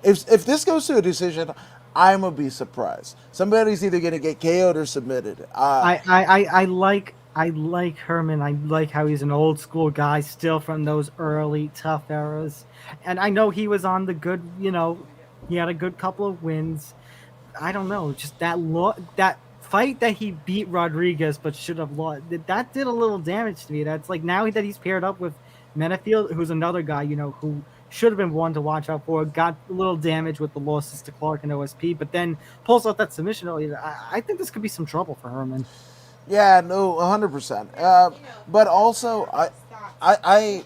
If this goes to a decision, I'm gonna be surprised. Somebody's either gonna get KO'd or submitted. I like Herman. I like how he's an old school guy, still from those early tough eras, and I know he was on the good. He had a good couple of wins. I don't know, just that fight that he beat Rodriguez but should have lost. That did a little damage to me. That's like now that he's paired up with Menafield, who's another guy who should have been one to watch out for. Got a little damage with the losses to Clark and OSP, but then pulls out that submission earlier. I think this could be some trouble for Herman. Yeah, no, 100%. But also, I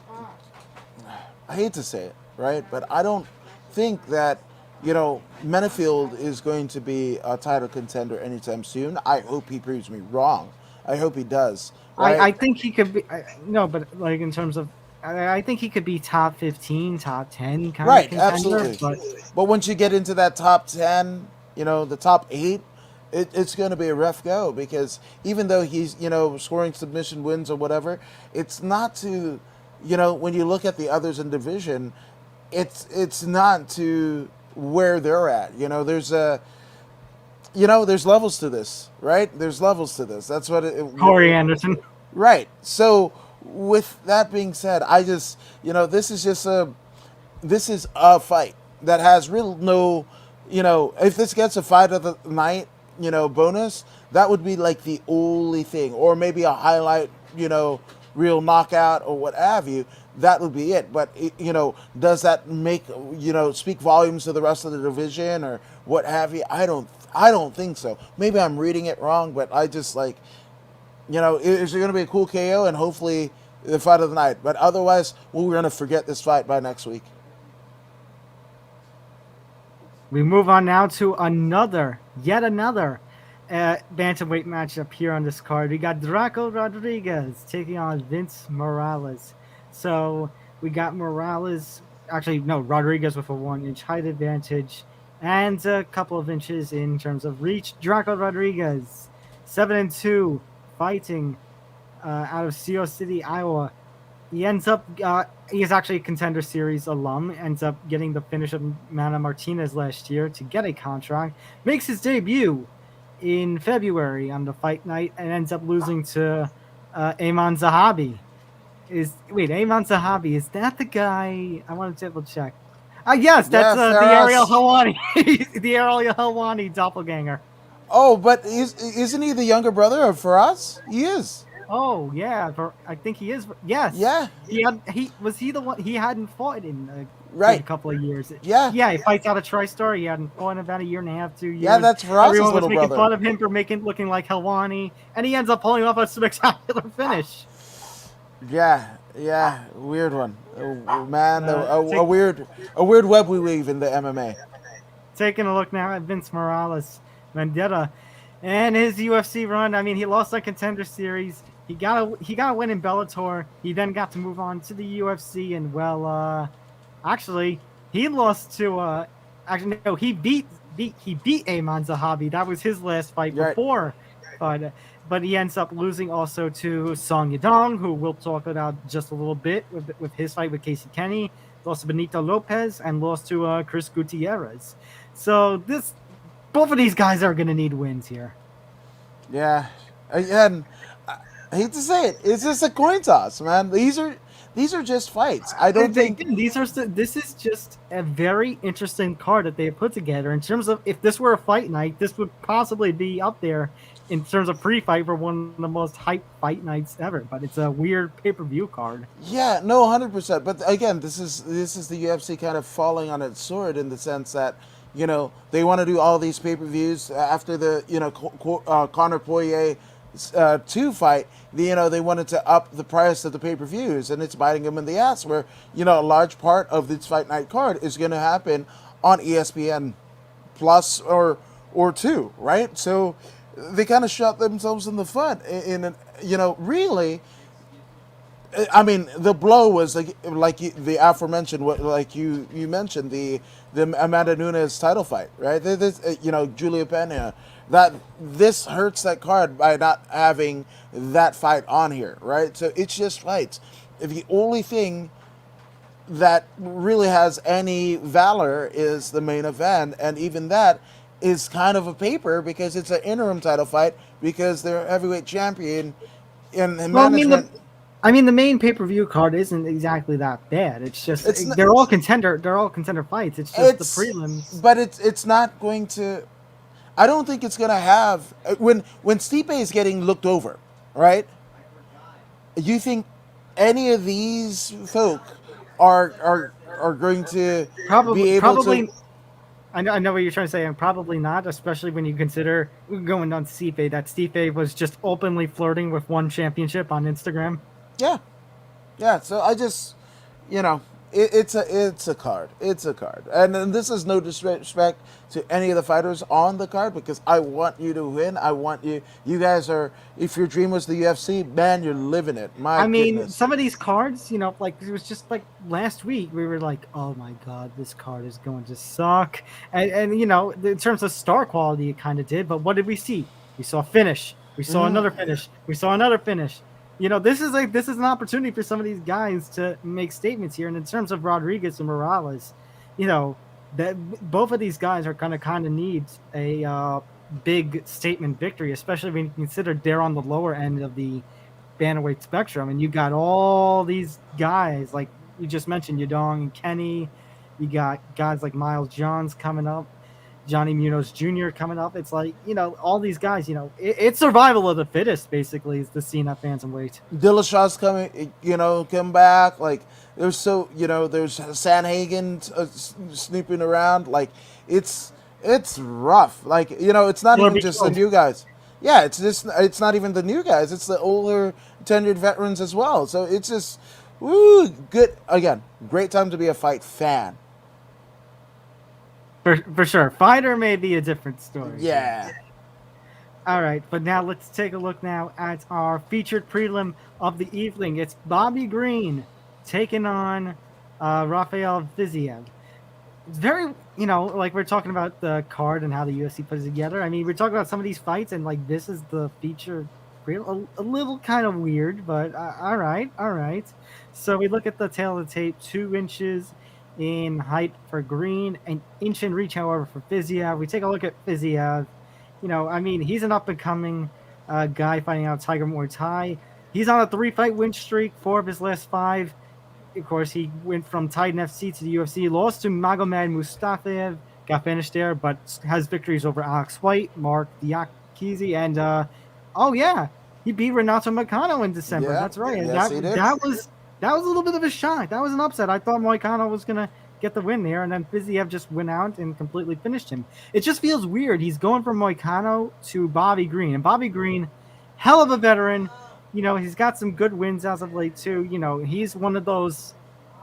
hate to say it, right? But I don't think that Menefield is going to be a title contender anytime soon. I hope he proves me wrong. I hope he does, right? I think he could be no, but like in terms of I think he could be top 15, top 10 kind of Right, contender, absolutely. but But once you get into that top 10, the top 8, it's going to be a rough go because even though he's, scoring submission wins or whatever, it's not to, when you look at the others in division, it's not to where they're at. There's levels to this, right? There's levels to this. That's what Corey Anderson. right. So with that being said, I just, this is a fight that has real no, if this gets a fight of the night, bonus, that would be like the only thing, or maybe a highlight, real knockout or what have you. That would be it. But does that make speak volumes to the rest of the division or what have you? I don't think so. Maybe I'm reading it wrong, but I just like, is there going to be a cool KO and hopefully the fight of the night? But otherwise, we're going to forget this fight by next week. We move on now to yet another bantamweight matchup here on this card. We got Draco Rodriguez taking on Vince Morales. So we got Morales, actually no, Rodriguez with a 1-inch height advantage and a couple of inches in terms of reach. Draco Rodriguez, 7-2, fighting out of Sioux City, Iowa. He ends up, he is actually a Contender Series alum, ends up getting the finish of Mana Martinez last year to get a contract, makes his debut in February on the fight night, and ends up losing to Ayman Zahabi. Ayman Zahabi, is that the guy? I want to double check. Yes, that's the Ariel Helwani, the Ariel Helwani doppelganger. Oh, but isn't he the younger brother of Faraz? He is. Oh yeah, I think he is. Yes. Yeah. He the one he hadn't fought in right a couple of years. Yeah. Yeah, he fights out of TriStar. He hadn't fought in about a year and a half, 2 years. Yeah, that's Faraz's Everyone was little making brother. fun of him for looking like Helwani, and he ends up pulling off a spectacular finish. Yeah, weird one. Man, a weird web we weave in the MMA. Taking a look now at Vince Morales, Vendetta, and his UFC run. I mean, he lost on Contender Series. He got a win in Bellator. He then got to move on to the UFC, and actually, he lost to actually no, he beat Ayman Zahabi. That was his last fight before, but he ends up losing also to Song Yadong, who we'll talk about just a little bit with his fight with Casey Kenny. Lost to Benito Lopez and lost to Chris Gutierrez. So both of these guys are going to need wins here. Yeah, and I hate to say it, it's just a coin toss, man. These are just fights. I don't think this is just a very interesting card that they have put together. In terms of if this were a fight night, this would possibly be up there in terms of pre-fight for one of the most hyped fight nights ever. But it's a weird pay-per-view card. Yeah, no, 100%. But again, this is the UFC kind of falling on its sword in the sense that they want to do all these pay-per-views after the Conor Poirier 2 fight. They wanted to up the price of the pay-per-views, and it's biting them in the ass. Where a large part of this fight night card is going to happen on ESPN Plus or 2, right? So they kind of shot themselves in the foot. Really. I mean, the blow was like the aforementioned, like you mentioned the Amanda Nunes title fight, right? This, Julia Pena. That this hurts that card by not having that fight on here, right? So it's just fights. If the only thing that really has any valor is the main event, and even that is kind of a paper because it's an interim title fight because they're heavyweight champion in management. I mean, the main pay-per-view card isn't exactly that bad. It's just they're all contender fights. It's just the prelims. But it's not going to. I don't think it's going to have when Stipe is getting looked over, right? You think any of these folk are going to be able to? I know what you're trying to say, and probably not, especially when you consider going on Stipe, that Stipe was just openly flirting with one championship on Instagram. Yeah, yeah. So I just, you know, it's a card. It's a card, and this is no disrespect to any of the fighters on the card because I want you to win. I want you. You guys are. If your dream was the UFC, man, you're living it. My I mean, goodness. some of these cards, like it was just like last week, we were like, "Oh my god, this card is going to suck," and in terms of star quality, it kind of did. But what did we see? We saw a finish. We saw another finish. We saw another finish. This is an opportunity for some of these guys to make statements here. And in terms of Rodriguez and Morales, that both of these guys are kind of need a big statement victory, especially when you consider they're on the lower end of the bantamweight spectrum, and you got all these guys like you just mentioned, Yadong and Kenny. You got guys like Miles Johns coming up, Johnny Munoz Jr. coming up. It's like all these guys. It's survival of the fittest. Basically, is the scene at bantamweight. Dillashaw's coming, come back. Like there's Sanhagen snooping around. Like it's rough. Like it's not even just the new guys. Yeah, it's not even the new guys. It's the older tenured veterans as well. So it's just good again. Great time to be a fight fan. For sure, fighter may be a different story. Yeah. All right, but now let's take a look now at our featured prelim of the evening. It's Bobby Green taking on Raphael Vizier. It's very, like we're talking about the card and how the UFC puts it together. I mean, we're talking about some of these fights, and like this is the featured prelim. A little kind of weird, but all right, all right. So we look at the tail of the tape, 2 inches in height for Green, an inch in reach, however, for Vizier. We take a look at Vizier. I mean, he's an up-and-coming guy fighting out Tiger Muay Thai. He's on a 3-fight win streak, 4 of his last 5. Of course, he went from Titan FC to the UFC, lost to Magomed Mustafayev, got finished there, but has victories over Alex White, Mark Diakiese, and oh yeah, he beat Renato Moicano in December. Yeah. That's right. Yes, he did. That was a little bit of a shock. That was an upset. I thought Moicano was gonna get the win there, and then Fiziev just went out and completely finished him. It just feels weird. He's going from Moicano to Bobby Green, and Bobby Green, hell of a veteran. He's got some good wins as of late too. He's one of those,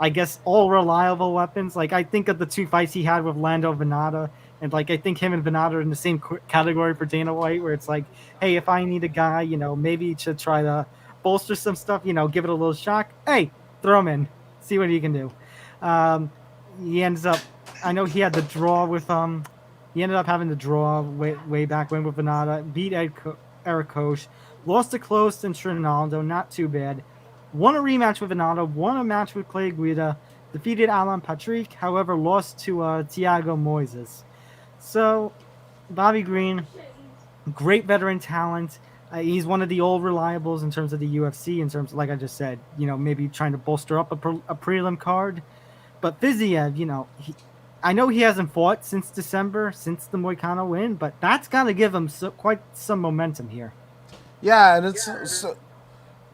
I guess, all reliable weapons. Like I think of the 2 fights he had with Lando Venata, and like I think him and Venata are in the same category for Dana White, where it's like, hey, if I need a guy, maybe to try to bolster some stuff, give it a little shock. Hey, throw him in, see what he can do. He ends up, I know he had the draw with he ended up having the draw way back when with Venata, beat Eric Koch, lost to close in Ronaldo, not too bad. Won a rematch with Venata, won a match with Clay Guida, defeated Alan Patrick, however, lost to Thiago Moises. So, Bobby Green, great veteran talent. He's one of the old reliables in terms of the UFC, in terms of, like I just said, maybe trying to bolster up a prelim card. But Fiziev, I know he hasn't fought since December, since the Moicano win, but that's got to give him quite some momentum here. Yeah, and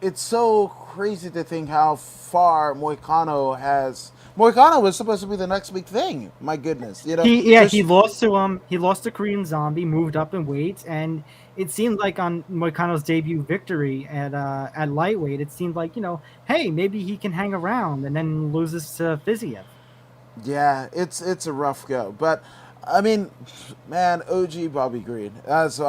it's so crazy to think how far Moicano has. Moicano was supposed to be the next big thing. My goodness, he lost to Korean Zombie, moved up in weight, and it seemed like on Moicano's debut victory at lightweight, it seemed like hey, maybe he can hang around, and then loses to Fiziev. Yeah, it's a rough go, but I mean, man, OG Bobby Green, as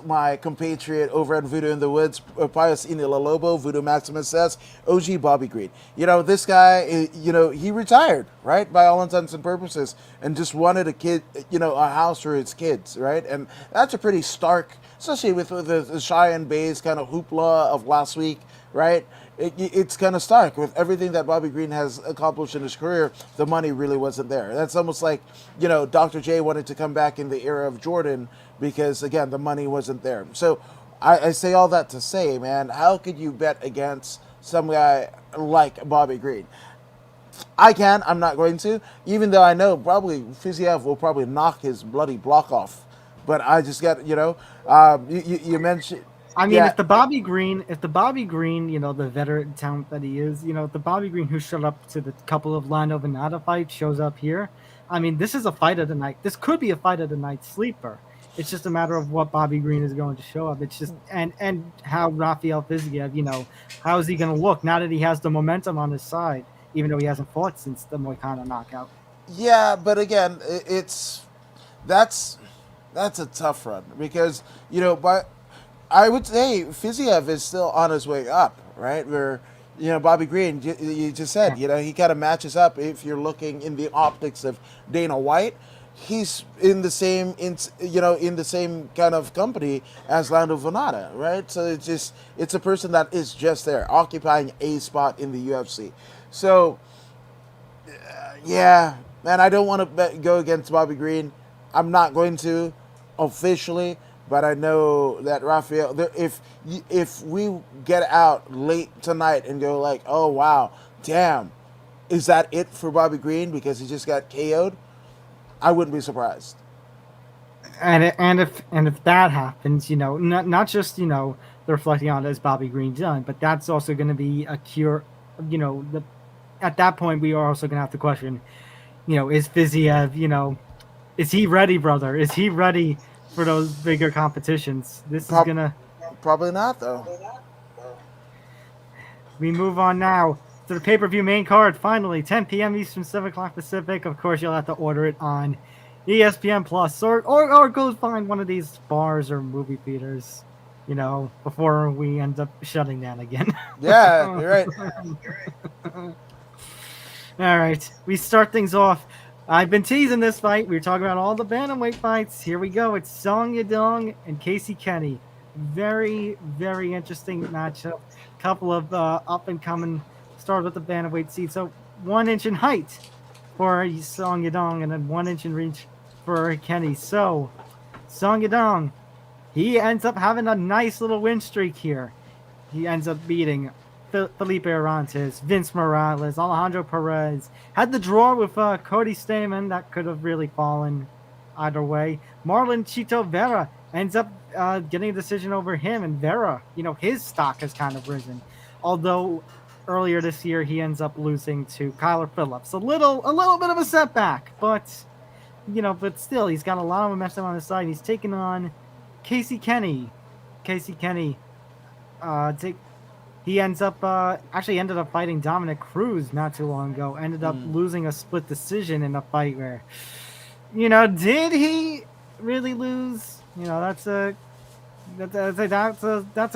my compatriot over at Voodoo in the Woods, Pius Inilalobo, Voodoo Maximus says, OG Bobby Green. This guy, he retired, right, by all intents and purposes, and just wanted a house for his kids, right, and that's a pretty stark, especially with the Cheyenne Bay's kind of hoopla of last week, right. It's kind of stark with everything that Bobby Green has accomplished in his career. The money really wasn't there. That's almost like, Dr. J wanted to come back in the era of Jordan because, again, the money wasn't there. So I say all that to say, man, how could you bet against some guy like Bobby Green? I'm not going to, even though I know probably Fiziev will probably knock his bloody block off. But I just got, you mentioned... I mean, if the Bobby Green, the veteran talent that he is, the Bobby Green who showed up to the couple of Lando Venata fights shows up here, I mean, this is a fight of the night. This could be a fight of the night sleeper. It's just a matter of what Bobby Green is going to show up. It's just and how Raphael Vizier, how is he going to look now that he has the momentum on his side, even though he hasn't fought since the Moicano knockout. Yeah, but again, that's that's a tough run because but I would say Fiziev is still on his way up, right? Where Bobby Green, you just said, he kind of matches up. If you're looking in the optics of Dana White, he's in the same in the same kind of company as Lando Venata, right? So it's a person that is just there occupying a spot in the UFC. So yeah, man, I don't want to go against Bobby Green. I'm not going to officially, but I know that Raphael. If we get out late tonight and go like, oh wow, damn, is that it for Bobby Green because he just got KO'd? I wouldn't be surprised. And if that happens, not just they're reflecting on it as Bobby Green done, but that's also going to be a cure. At that point we are also going to have to question, is Fiziev, is he ready, brother? Is he ready for those bigger competitions? This is gonna. Probably not though. We move on now to the pay-per-view main card. Finally, 10 p.m. Eastern, 7 o'clock Pacific. Of course, you'll have to order it on ESPN Plus, or go find one of these bars or movie theaters, before we end up shutting down again. Yeah, you're right. All right, we start things off. I've been teasing this fight. We were talking about all the bantamweight fights. Here we go. It's Song Yadong and Casey Kenny. Very, very interesting matchup. Couple of up-and-coming start with the bantamweight seed. So 1 inch in height for Song Yadong and then 1 inch in reach for Kenny. So Song Yadong, he ends up having a nice little win streak here. He ends up beating Felipe Arantes, Vince Morales, Alejandro Perez. Had the draw with Cody Stamen. That could have really fallen either way. Marlon Chito Vera ends up getting a decision over him. And Vera, his stock has kind of risen. Although earlier this year he ends up losing to Kyler Phillips. A little bit of a setback. But, but still, he's got a lot of momentum on his side. He's taking on Casey Kenny. Casey Kenny he ends up ended up fighting Dominic Cruz not too long ago. Ended up losing a split decision in a fight where, did he really lose? That's a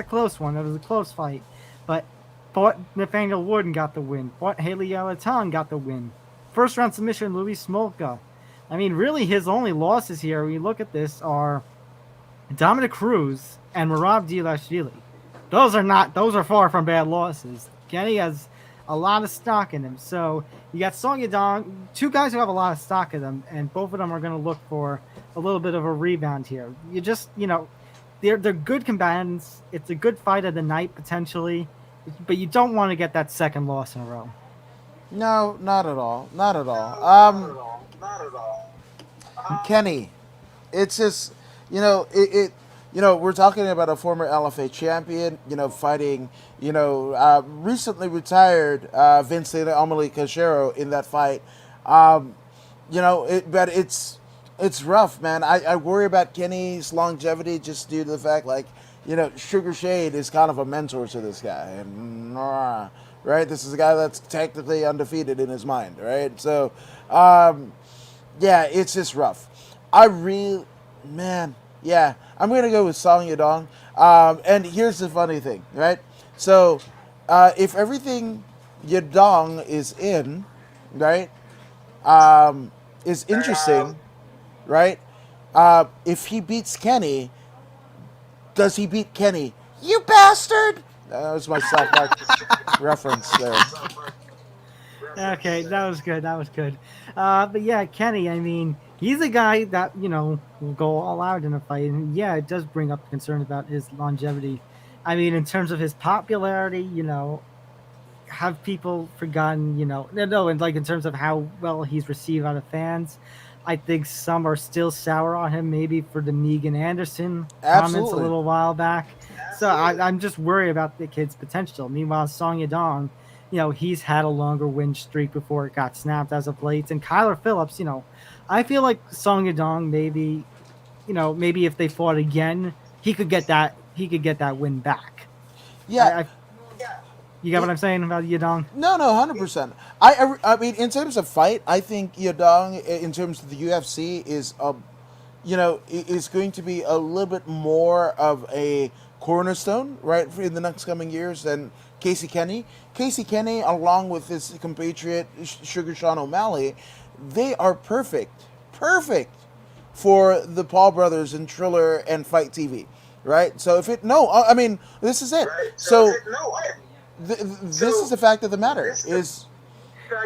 close one. It was a close fight, but fought Nathaniel Wood and got the win. Fought Haley Yalaton, got the win. First round submission, Louis Smolka. I mean, really, his only losses here, when you look at this, are Dominic Cruz and Merab Dvalishvili. Those are far from bad losses. Kenny has a lot of stock in him. So you got Song Yadong, two guys who have a lot of stock in them, and both of them are going to look for a little bit of a rebound here. You just, they're good combatants. It's a good fight of the night, potentially, but you don't want to get that second loss in a row. No, not at all. Not at all. Kenny, it's just, we're talking about a former LFA champion, fighting, recently retired Vincent Amelie Cachero in that fight. But it's rough, man. I worry about Kenny's longevity just due to the fact, Sugar Shade is kind of a mentor to this guy. And, right, this is a guy that's technically undefeated in his mind, right? So, it's just rough. Yeah, I'm going to go with Song Yadong. And here's the funny thing, right? So, if everything Yadong is in, right, is interesting, right? If he beats Kenny, does he beat Kenny? You bastard! That was my South Park reference there. Okay, that was good. But yeah, Kenny, I mean, he's a guy that, will go all out in a fight. And yeah, it does bring up concern about his longevity. I mean, in terms of his popularity, have people forgotten, and in terms of how well he's received out of fans, I think some are still sour on him, maybe for the Megan Anderson comments a little while back. So I'm just worried about the kid's potential. Meanwhile, Song Yadong, he's had a longer win streak before it got snapped as of late. And Kyler Phillips, I feel like Song Yadong maybe, maybe if they fought again, he could get that win back. Yeah. I You get what I'm saying about Yadong? No, no, 100%. I mean, in terms of fight, I think Yadong, in terms of the UFC, is is going to be a little bit more of a cornerstone, right, in the next coming years than Casey Kenny. Casey Kenny, along with his compatriot Sugar Sean O'Malley, they are perfect for the Paul brothers and Triller and Fight TV, right? So if it no, I mean this is it. So this is the fact of the matter is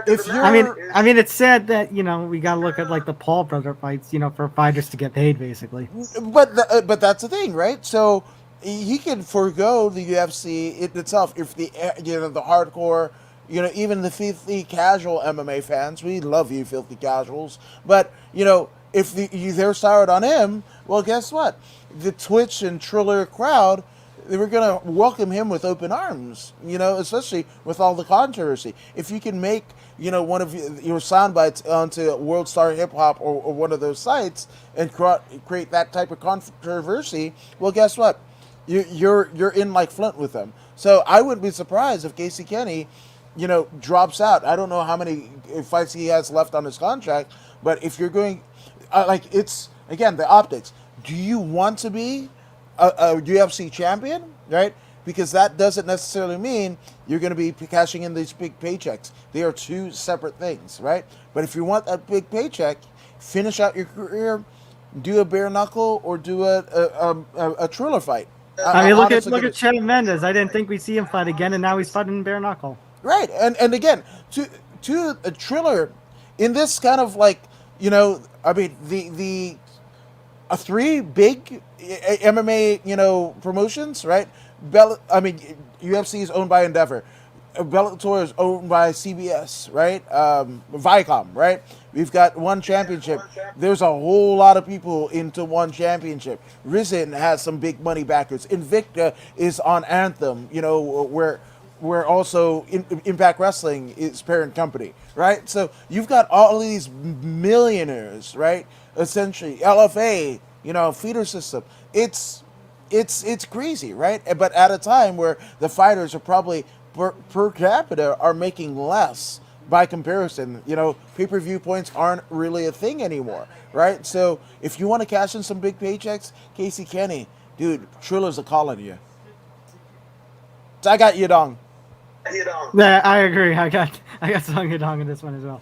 if you're I mean, it's sad that we gotta look at like the Paul brother fights, for fighters to get paid, basically. but that's the thing, right? So he can forego the UFC itself if the the hardcore, even the filthy casual MMA fans, we love you filthy casuals, but if they're soured on him, well, guess what? The Twitch and Triller crowd, they were going to welcome him with open arms, especially with all the controversy. If you can make, one of your sound bites onto World Star Hip Hop or one of those sites and create that type of controversy, well, guess what? You're in like Flint with them. So I wouldn't be surprised if Casey Kenny, drops out. I don't know how many fights he has left on his contract, but if you're going, it's, again, the optics. Do you want to be a UFC champion, right? Because that doesn't necessarily mean you're going to be cashing in these big paychecks. They are two separate things, right? But if you want that big paycheck, finish out your career, do a bare knuckle, or do a Triller fight. I mean, look at Chad Mendes. I didn't think we'd see him fight again, and now he's fighting bare knuckle. Right, and again, to a Triller, in this kind of like, I mean, the three big MMA, promotions, right? UFC is owned by Endeavor. Bellator is owned by CBS, right? Viacom, right? We've got one championship. There's a whole lot of people into one championship. Rizin has some big money backers. Invicta is on Anthem, where also Impact Wrestling is parent company, right? So you've got all of these millionaires, right? Essentially, LFA, feeder system. It's crazy, right? But at a time where the fighters are probably per capita are making less by comparison. Pay-per-view points aren't really a thing anymore, right? So if you want to cash in some big paychecks, Casey Kenny, dude, Triller's a calling you. So I got Yadong. Yeah, I agree. I got Song Yadong in this one as well.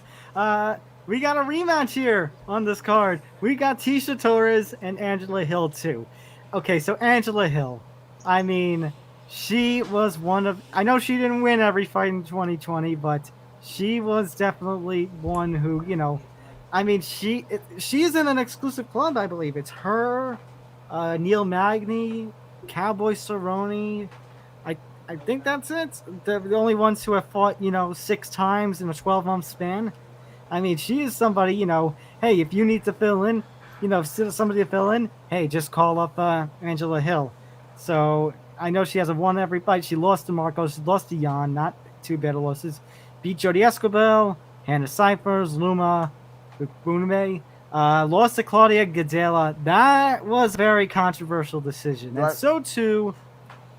We got a rematch here on this card. We got Tisha Torres and Angela Hill too. Okay, so Angela Hill, I mean, she was one of. I know she didn't win every fight in 2020, but she was definitely one who, I mean, she's in an exclusive club, I believe. It's her, Neil Magny, Cowboy Cerrone. I think that's it. They're the only ones who have fought, 6 times in a 12-month span. I mean, she is somebody, hey, if you need to fill in, somebody to fill in, hey, just call up Angela Hill. So I know she hasn't won every fight. She lost to Marcos, she lost to Jan, not two better losses. Beat Jody Escobar, Hannah Cyphers, Luma, Bunume. Lost to Claudia Gadela. That was a very controversial decision. Right. And so too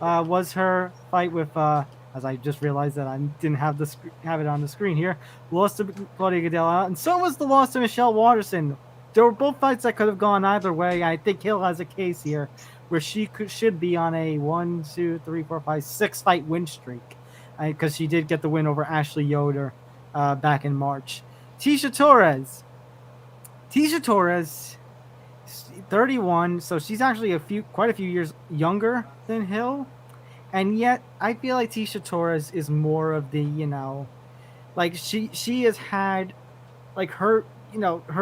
was her fight with, as I just realized that I didn't have it on the screen here, lost to Claudia Gadela, and so was the loss to Michelle Watterson. There were both fights that could have gone either way. I think Hill has a case here where she should be on a 1, 2, 3, 4, 5, 6 fight win streak, because she did get the win over Ashley Yoder back in March. Tisha Torres, 31, so she's actually quite a few years younger than Hill. And yet, I feel like Tisha Torres is more of the, like she has had, like her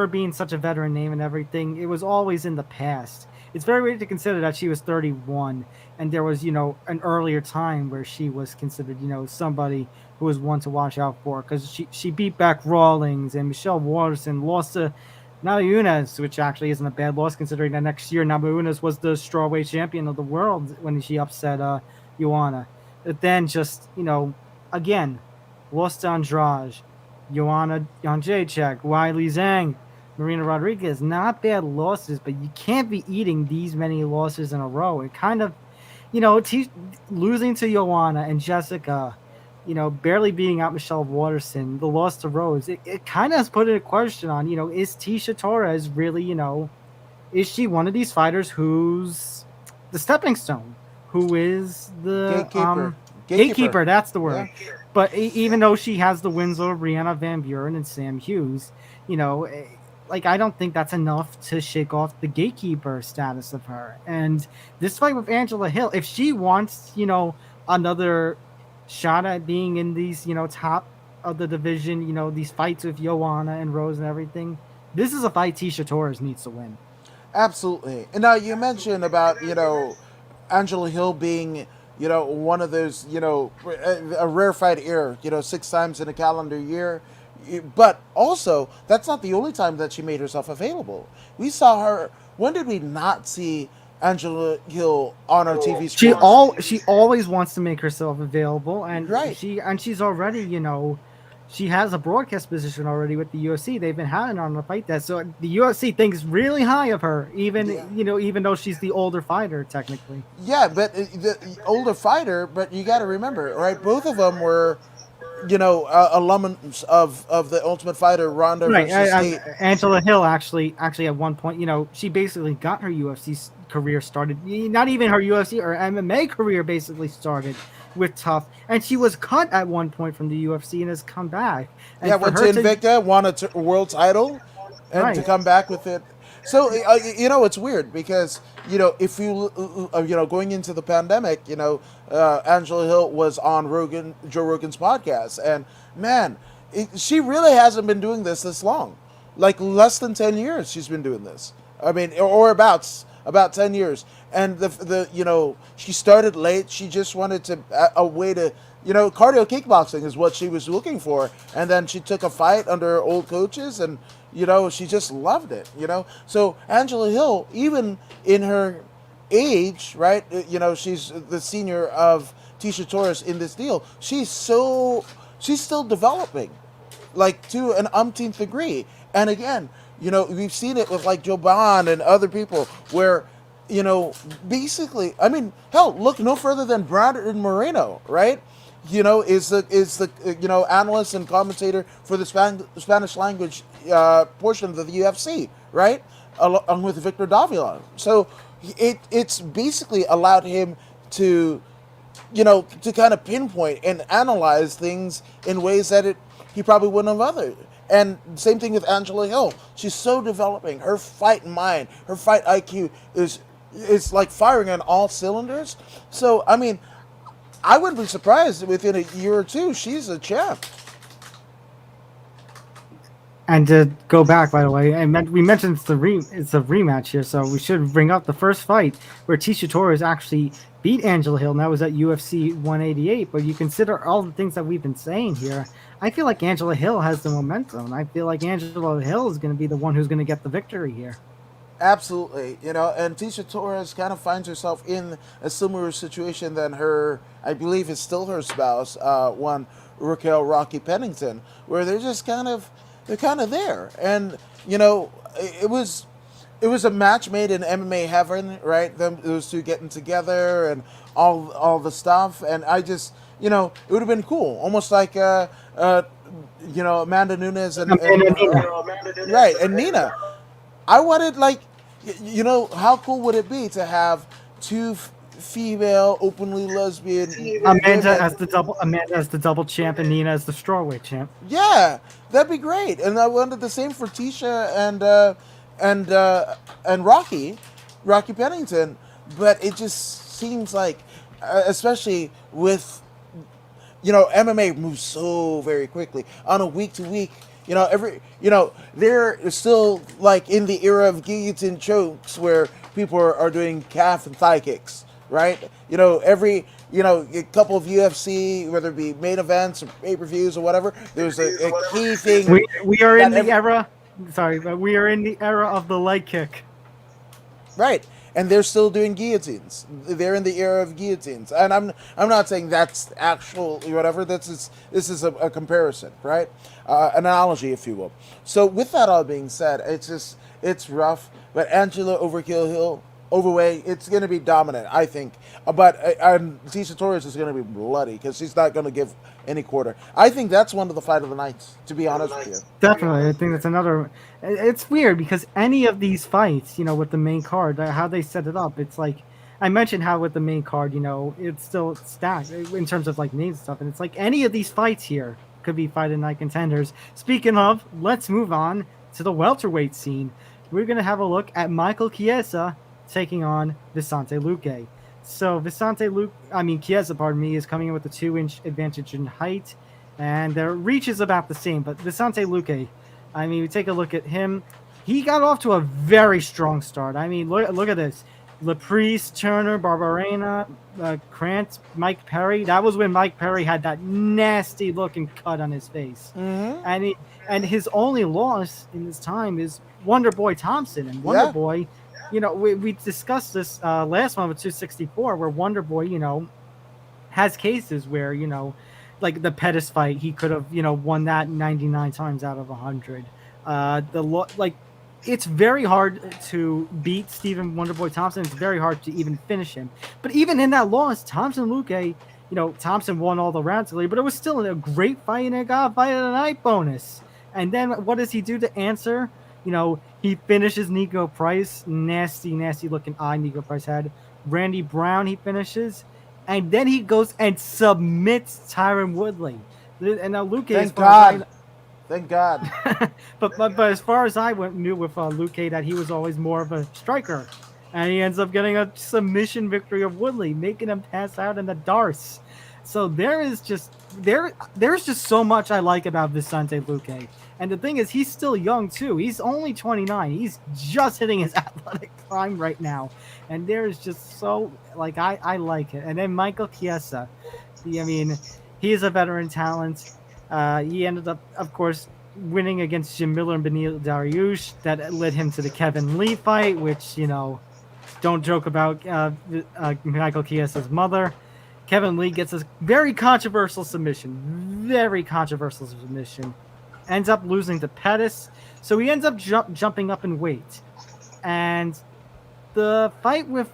being such a veteran name and everything. It was always in the past. It's very weird to consider that she was 31, and there was, an earlier time where she was considered, somebody who was one to watch out for, because she beat back Rawlings and Michelle Watterson, lost to Munoz, which actually isn't a bad loss considering that next year Munoz was the strawweight champion of the world when she upset Joanna. But then just, again, lost to Andrade, Joanna Jacek, Wiley Zhang, Marina Rodriguez. Not bad losses, but you can't be eating these many losses in a row. It kind of, losing to Joanna and Jessica, barely beating out Michelle Waterson, the loss to Rose, it kind of has put a question on, is Tisha Torres really, is she one of these fighters who's the stepping stone, who is the gatekeeper? That's the word. Yeah. But even though she has the wins over Brianna Van Buren and Sam Hughes, I don't think that's enough to shake off the gatekeeper status of her. And this fight with Angela Hill, if she wants, another shot at being in these, top of the division, these fights with Joanna and Rose and everything, this is a fight Tisha Torres needs to win. Absolutely. And now you mentioned about, Angela Hill being, one of those, a rarefied air, 6 times in a calendar year. But also, that's not the only time that she made herself available. We saw her. When did we not see Angela Hill on our TV screen? She always wants to make herself available, and Right. she's already, she has a broadcast position already with the UFC. They've been having her on the fight desk, so the UFC thinks really high of her, even though she's the older fighter technically. Yeah, but the older fighter. But you got to remember, right? Both of them were, alumnus of the Ultimate Fighter, Ronda versus Tate. Angela Hill actually at one point, she basically got her UFC career started. Not even her UFC or MMA career basically started with Tough, and she was cut at one point from the UFC and has come back. And Yeah, went to Invicta, won a world title, and Right. to come back with it. So it's weird because if you going into the pandemic, Angela Hill was on Joe Rogan's podcast, and man, she really hasn't been doing this long, like less than 10 years she's been doing this. I mean, or about 10 years, and she started late. She just wanted a way to. Cardio kickboxing is what she was looking for. And then she took a fight under old coaches and, she just loved it, So Angela Hill, even in her age, right, she's the senior of Tisha Torres in this deal. She's still developing, like to an umpteenth degree. And again, we've seen it with like Joe Bond and other people where, basically, I mean, hell, look no further than Brandon Moreno, right? Is the analyst and commentator for the Spanish language portion of the UFC, right? Along with Victor Davila. So it's basically allowed him to, to kind of pinpoint and analyze things in ways that he probably wouldn't have other. And same thing with Angela Hill. She's so developing. Her fight mind, her fight IQ is like firing on all cylinders. So I mean, I wouldn't be surprised within a year or two she's a champ. And to go back, by the way, we mentioned it's a rematch here, so we should bring up the first fight where Tisha Torres actually beat Angela Hill, and that was at UFC 188. But you consider all the things that we've been saying here, I feel like Angela Hill has the momentum. I feel like Angela Hill is going to be the one who's going to get the victory here. Absolutely, and Tisha Torres kind of finds herself in a similar situation than her, I believe is still her spouse, one Raquel Rocky Pennington, where they're kind of there, and it was a match made in MMA heaven, right? Those two getting together and all the stuff, and I just it would have been cool, almost like Amanda Nunes and right, and Nina. I wanted how cool would it be to have two female openly lesbian Amanda as the double champ and Nina as the strawweight champ. Yeah, that'd be great. And I wanted the same for Tisha and Rocky Pennington. But it just seems like, especially with MMA moves so very quickly on a week to week. They're still like in the era of guillotine chokes where people are doing calf and thigh kicks, right? Every a couple of UFC, whether it be main events or pay-per-views or whatever, there's a key thing. We are in the era. Sorry, but we are in the era of the leg kick. Right, and they're still doing guillotines. They're in the era of guillotines, and I'm not saying that's actual whatever. This is a comparison, right? Analogy, if you will. So with that all being said, it's rough. But Angela Overkill Hill, overweight, it's going to be dominant, I think. But Tisha Torres is going to be bloody because she's not going to give any quarter. I think that's one of the fight of the nights, to be honest with you. Definitely, I think that's another. It's weird because any of these fights, with the main card, how they set it up, it's like I mentioned how with the main card, it's still stacked in terms of like names and stuff, and it's like any of these fights here could be fight of the night contenders. Speaking of, let's move on to the welterweight scene. We're gonna have a look at Michael Chiesa taking on Vicente Luque. So Chiesa, pardon me, is coming in with a 2-inch advantage in height, and their reach is about the same. But Vicente Luque, we take a look at him. He got off to a very strong start. Look at this. Laprice, Turner, Barberena, Krantz, Mike Perry. That was when Mike Perry had that nasty looking cut on his face. Mm-hmm. And his only loss in this time is Wonder Boy Thompson. And Wonder Boy, we discussed this last one with 264, where Wonder Boy, has cases where, like the Pettis fight, he could have, won that 99 times out of 100. It's very hard to beat Stephen Wonderboy Thompson. It's very hard to even finish him. But even in that loss, Thompson Luque, Thompson won all the rounds, but it was still a great fight and it got a fight of the night bonus. And then what does he do to answer? He finishes Nico Price, nasty, nasty looking eye Nico Price had. Randy Brown, he finishes. And then he goes and submits Tyron Woodley. And now Luque, Thank God. but as far as I knew with Luque, that he was always more of a striker, and he ends up getting a submission victory of Woodley, making him pass out in the darts. So there's just so much I like about Vicente Luque, and the thing is, he's still young too. He's only 29. He's just hitting his athletic prime right now, and there's just so I like it. And then Michael Chiesa, he is a veteran talent. He ended up, of course, winning against Jim Miller and Benil Dariush. That led him to the Kevin Lee fight, which, don't joke about Michael Chiesa's mother. Kevin Lee gets a very controversial submission. Ends up losing to Pettis. So he ends up jumping up in weight. And the fight with,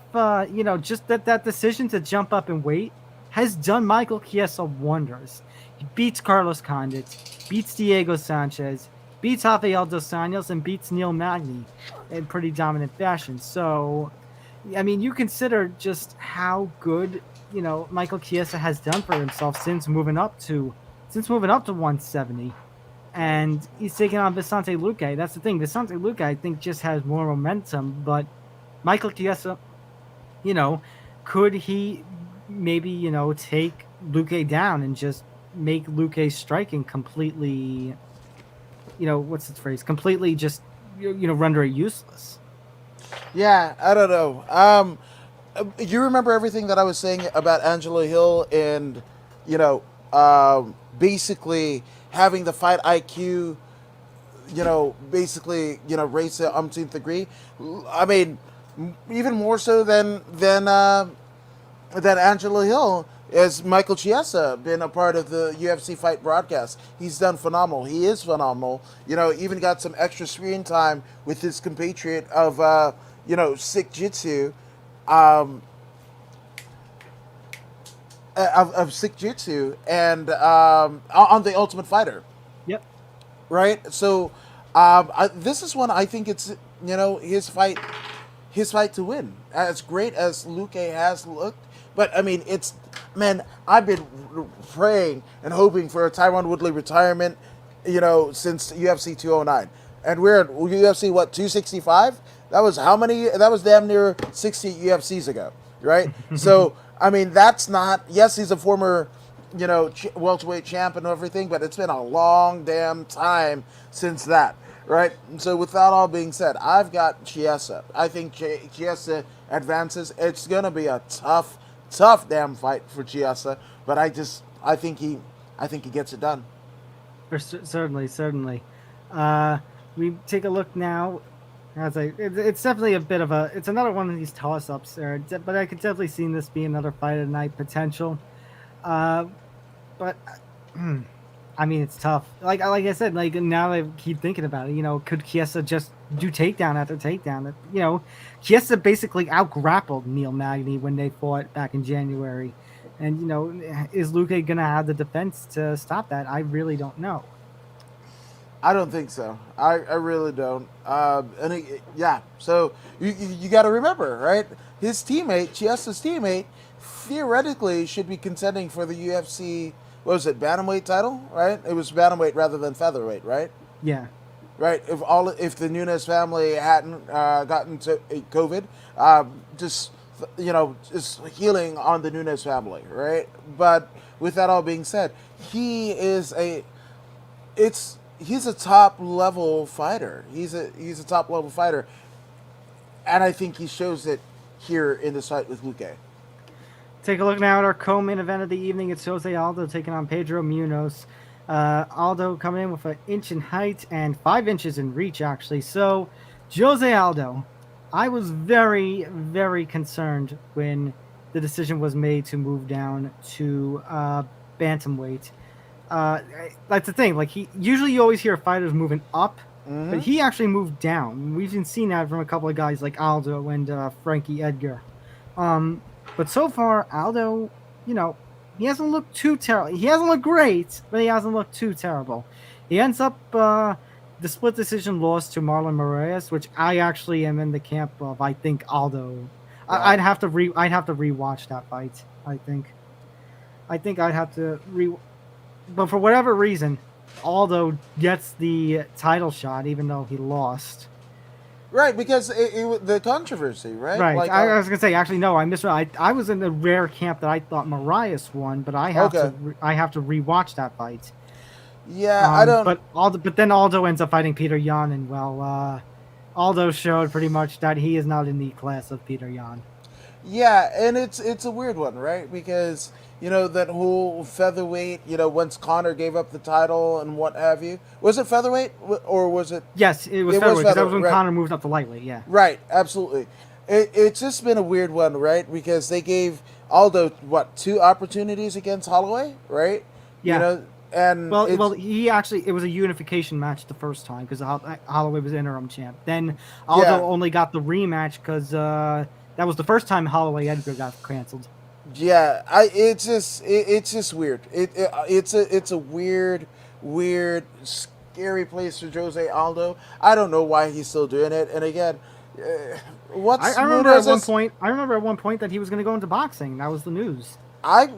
just that decision to jump up in weight has done Michael Chiesa wonders. He beats Carlos Condit, beats Diego Sanchez, beats Rafael dos Anjos, and beats Neil Magny in pretty dominant fashion. So, you consider just how good, Michael Chiesa has done for himself since moving up to 170. And he's taking on Vicente Luque. That's the thing. Vicente Luque, I think, just has more momentum. But Michael Chiesa, could he maybe, take Luque down and just make Luque's striking completely, what's its phrase? Completely just, render it useless. Yeah, I don't know. You remember everything that I was saying about Angela Hill and, basically having the fight IQ, raise the umpteenth degree. Even more so than Angela Hill. As Michael Chiesa been a part of the UFC fight broadcast, he's done phenomenal. He is phenomenal. Even got some extra screen time with his compatriot of, Sick Jitsu, of Sick Jitsu, and on the Ultimate Fighter. Yep. Right. So, this is one I think it's his fight to win. As great as Luque has looked, but I've been praying and hoping for a Tyron Woodley retirement, since UFC 209. And we're at UFC, 265? That was how many? That was damn near 60 UFCs ago, right? So, that's not, yes, he's a former, welterweight champ and everything, but it's been a long damn time since that, right? So with that all being said, I've got Chiesa. I think Chiesa advances. It's going to be a tough damn fight for Chiesa, but I think he gets it done. Certainly. We take a look now It's definitely a bit of a. It's another one of these toss-ups there, but I could definitely see this being another fight of the night potential. Uh, but I mean, it's tough. Like I said, like now I keep thinking about it. Could Kiesa just do takedown after takedown? Kiesa basically out-grappled Neil Magny when they fought back in January, and is Luque gonna have the defense to stop that? I really don't know. I don't think so. I really don't. Yeah. So you got to remember, right? His teammate, Chiesa's teammate, theoretically should be contending for the UFC. What was it, bantamweight title? Right? It was bantamweight rather than featherweight, right? Yeah. Right. If the Nunes family hadn't gotten to COVID, just just healing on the Nunes family, right? But with that all being said, he's a top level fighter. He's a top level fighter, and I think he shows it here in this fight with Luque. Take a look now at our co-main event of the evening. It's Jose Aldo taking on Pedro Munoz. Aldo coming in with an inch in height and 5 inches in reach, actually. So, Jose Aldo, I was very, very concerned when the decision was made to move down to bantamweight. That's the thing. Like usually you always hear fighters moving up, but he actually moved down. We've been seeing that from a couple of guys like Aldo and Frankie Edgar. But so far, Aldo, he hasn't looked too terrible. He hasn't looked great, but he hasn't looked too terrible. He ends up the split decision loss to Marlon Moraes, which I actually am in the camp of. I think Aldo. Wow. I'd have to rewatch that fight. I think I'd have to But for whatever reason, Aldo gets the title shot, even though he lost. Right, because the controversy, right? Right. Like, I was gonna say, actually, no, I misread. I was in the rare camp that I thought Moraes won, but I have to rewatch that fight. Yeah, I don't. But then Aldo ends up fighting Peter Yan, and Aldo showed pretty much that he is not in the class of Peter Yan. Yeah, and it's a weird one, right? Because that whole featherweight. Once Conor gave up the title and what have you, was it featherweight or was it? Yes, it was featherweight. That was when Conor moved up to lightweight. Yeah. Right. Absolutely. It's just been a weird one, right? Because they gave Aldo 2 opportunities against Holloway, right? Yeah. And it was a unification match the first time because Holloway was interim champ. Then Aldo only got the rematch because that was the first time Holloway Edgar got canceled. Yeah, it's just weird. It's a weird, scary place for Jose Aldo. I don't know why he's still doing it. And again, I remember at one point that he was going to go into boxing. That was the news. I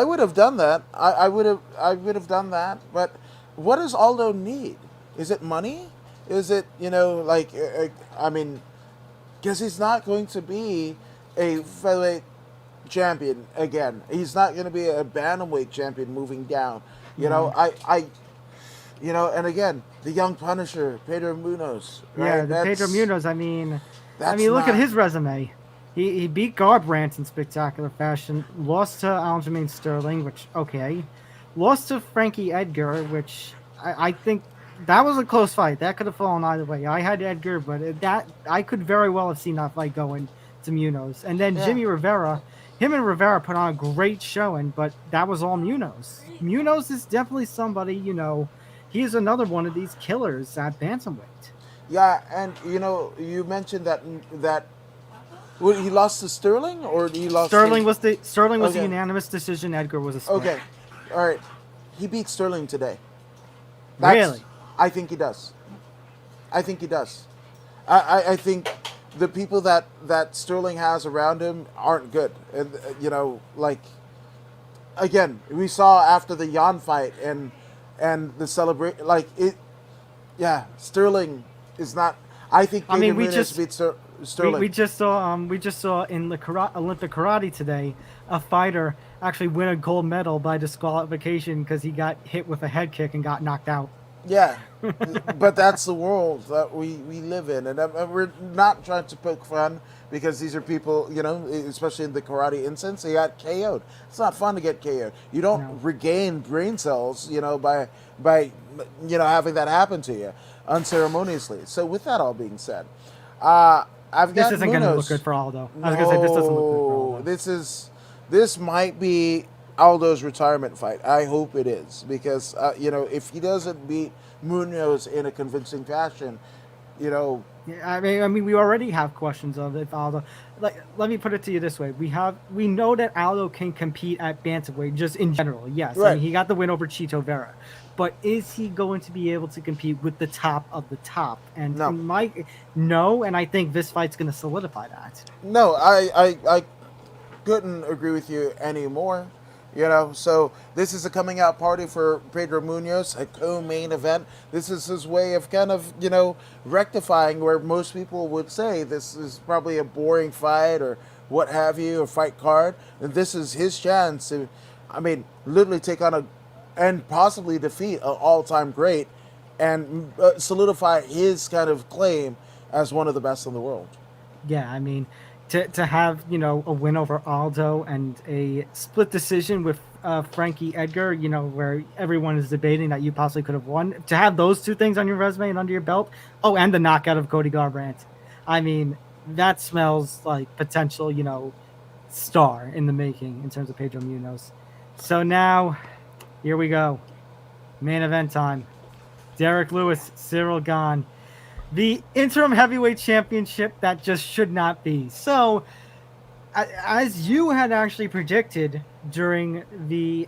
would have done that. I would have done that. But what does Aldo need? Is it money? Is it because he's not going to be a featherweight champion again. He's not going to be a bantamweight champion moving down. And again, the young Punisher, Pedro Munoz. Right? Yeah, Pedro Munoz. Look at his resume. He beat Garbrandt in spectacular fashion. Lost to Aljamain Sterling, lost to Frankie Edgar, which I think that was a close fight. That could have fallen either way. I had Edgar, but I could very well have seen that fight going to Munoz. And then Jimmy Rivera. Him and Rivera put on a great showing, but that was all Munoz. Munoz is definitely somebody, he is another one of these killers at bantamweight. Yeah, and you mentioned that he lost to Sterling, or he lost. Sterling was the unanimous decision. Edgar was a split. Okay, all right. He beat Sterling today. Really? I think he does. I think the people that Sterling has around him aren't good. And, again, we saw after the Jan fight and the celebration, Sterling is not. I think Munoz beat Sterling. We just saw in the Olympic karate today a fighter actually win a gold medal by disqualification because he got hit with a head kick and got knocked out. Yeah, but that's the world that we live in, and we're not trying to poke fun because these are people, especially in the karate instance, they got KO'd. It's not fun to get KO'd. You don't regain brain cells, by having that happen to you. unceremoniously. So with that all being said, I've This got isn't going to look Munoz. good for Aldo. I was going to say this doesn't look good for Aldo. This might be Aldo's retirement fight. I hope it is because if he doesn't beat Munoz in a convincing fashion, you know, Yeah, I mean, we already have questions of if Aldo. Like, let me put it to you this way: we know that Aldo can compete at bantamweight, just in general. Yes, I right. mean, he got the win over Chito Vera, but is he going to be able to compete with the top of the top? And No, no, and I think this fight's going to solidify that. no, I couldn't agree with you anymore. So this is a coming out party for Pedro Munoz, a co-main event. This is his way of kind of, rectifying where most people would say this is probably a boring fight or what have you, a fight card. And this is his chance to, literally take on and possibly defeat an all-time great and solidify his kind of claim as one of the best in the world. Yeah, I mean, to have a win over Aldo and a split decision with Frankie Edgar, where everyone is debating that you possibly could have won. To have those two things on your resume and under your belt. Oh, and the knockout of Cody Garbrandt. I mean, that smells like potential, star in the making in terms of Pedro Munoz. So now, here we go. Main event time. Derek Lewis, Cyril Gane. The interim heavyweight championship that just should not be. So, as you had actually predicted during the,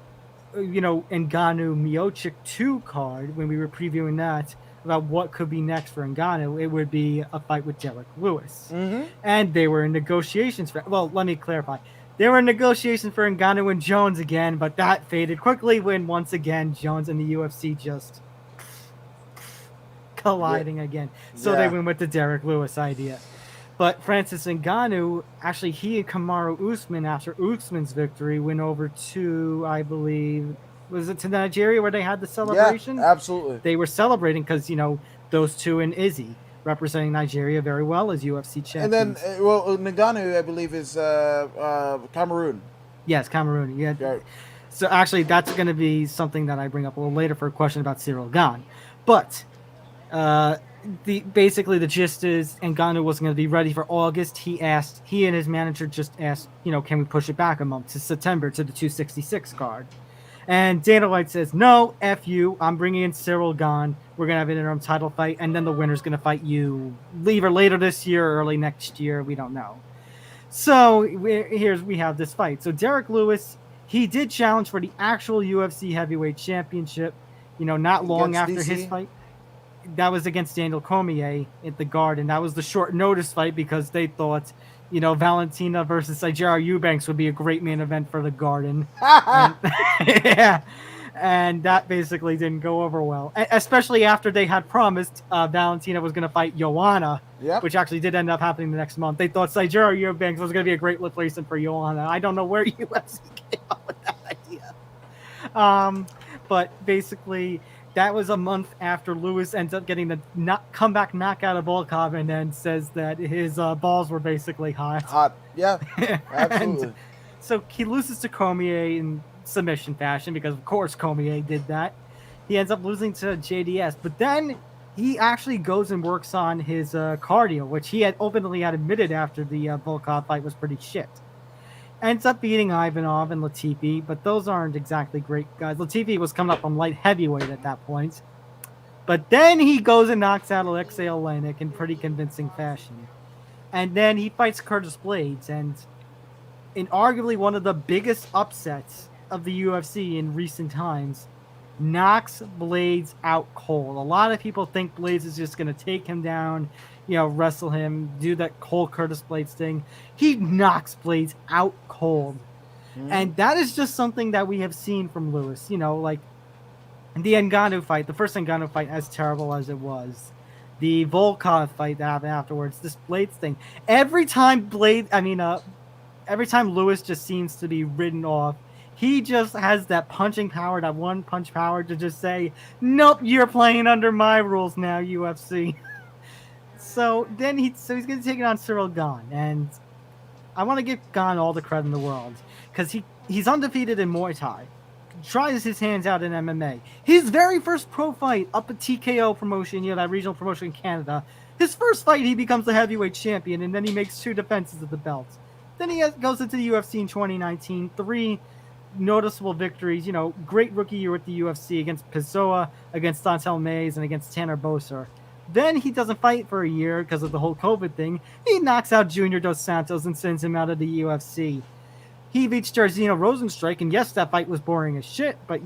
Ngannou Miocic 2 card, when we were previewing that, about what could be next for Ngannou, it would be a fight with Derek Lewis. Mm-hmm. And they were in negotiations for, well, let me clarify. They were in negotiations for Ngannou and Jones again, but that faded quickly when, once again, Jones and the UFC just colliding again. So they went with the Derek Lewis idea. But Francis Ngannou, actually, he and Kamaru Usman, after Usman's victory, went over to, I believe, was it to Nigeria where they had the celebration? Yeah, absolutely. They were celebrating because, those two and Izzy representing Nigeria very well as UFC champions. And then, Ngannou, I believe, is Cameroon. Yes, Cameroon. Yeah. Right. So actually, that's going to be something that I bring up a little later for a question about Cyril Gane. But basically the gist is Ngannou wasn't going to be ready for August. He and his manager just asked, can we push it back a month to September to the 266 card? And Dana White says, no, F you. I'm bringing in Cyril Gane. We're going to have an interim title fight, and then the winner's going to fight you either later this year or early next year. We don't know. So we have this fight. So Derek Lewis, he did challenge for the actual UFC heavyweight championship, not long after DC. His fight. That was against Daniel Cormier at the Garden. That was the short notice fight because they thought, Valentina versus Sajara Eubanks would be a great main event for the Garden. And that basically didn't go over well, especially after they had promised Valentina was going to fight Joanna, which actually did end up happening the next month. They thought Sajara Eubanks was going to be a great replacement for Joanna. I don't know where UFC came up with that idea. But basically, that was a month after Lewis ends up getting the comeback knockout of Volkov and then says that his balls were basically hot. Hot, yeah, absolutely. So he loses to Cormier in submission fashion because, of course, Cormier did that. He ends up losing to JDS, but then he actually goes and works on his cardio, which he had openly admitted after the Volkov fight was pretty shit. Ends up beating Ivanov and Latifi, but those aren't exactly great guys. Latifi was coming up on light heavyweight at that point. But then he goes and knocks out Alexei Olenek in pretty convincing fashion. And then he fights Curtis Blades, and in arguably one of the biggest upsets of the UFC in recent times, knocks Blades out cold. A lot of people think Blades is just going to take him down, wrestle him, do that whole Curtis Blades thing. He knocks Blades out cold. And that is just something that we have seen from Lewis. Like the Ngannou fight, the first Ngannou fight, as terrible as it was. The Volkov fight that happened afterwards, this Blades thing. Every time Lewis just seems to be ridden off, he just has that punching power, that one punch power to just say, nope, you're playing under my rules now, UFC. So he's going to take it on Cyril Gane, and I want to give Gane all the credit in the world because he's undefeated in Muay Thai. tries his hands out in MMA. His very first pro fight up at TKO promotion, that regional promotion in Canada. His first fight, he becomes the heavyweight champion, and then he makes 2 defenses of the belt. Then he goes into the UFC in 2019, 3 noticeable victories. Great rookie year with the UFC against Pessoa, against Dontel Mays, and against Tanner Boser. Then he doesn't fight for a year because of the whole COVID thing. He knocks out Junior Dos Santos and sends him out of the UFC. He beats Jairzinho Rosenstrike, and yes, that fight was boring as shit. But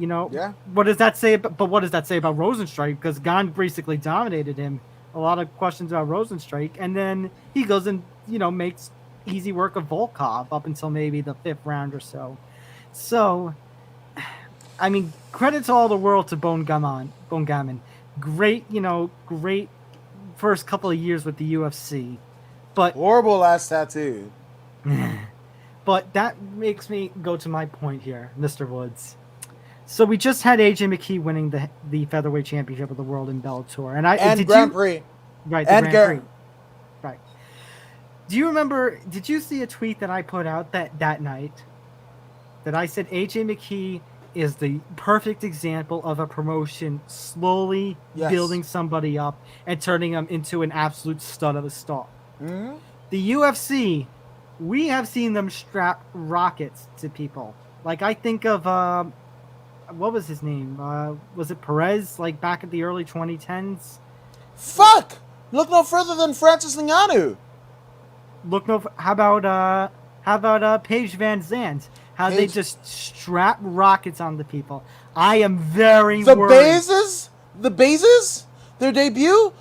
what does that say? But what does that say about Rosenstrike? Because Gane basically dominated him. A lot of questions about Rosenstrike, and then he goes and makes easy work of Volkov up until maybe the 5th round or so. So, I mean, credit to all the world to Bone Gammon. Great, great first couple of years with the UFC, but horrible last tattoo. But that makes me go to my point here, Mr. Woods. So we just had AJ McKee winning the featherweight championship of the world in Bellator, and Grand Prix, right? And Grand Prix, right? Do you remember? Did you see a tweet that I put out that night? That I said AJ McKee is the perfect example of a promotion slowly building somebody up and turning them into an absolute stud of a star. Mm-hmm. The UFC, we have seen them strap rockets to people. Like I think of what was his name? Was it Perez? Like back at the early 2010s. Fuck! Look no further than Francis Ngannou. How about Paige Van Zandt? How they just strap rockets onto people. I am very worried. The Bazes? Their debut?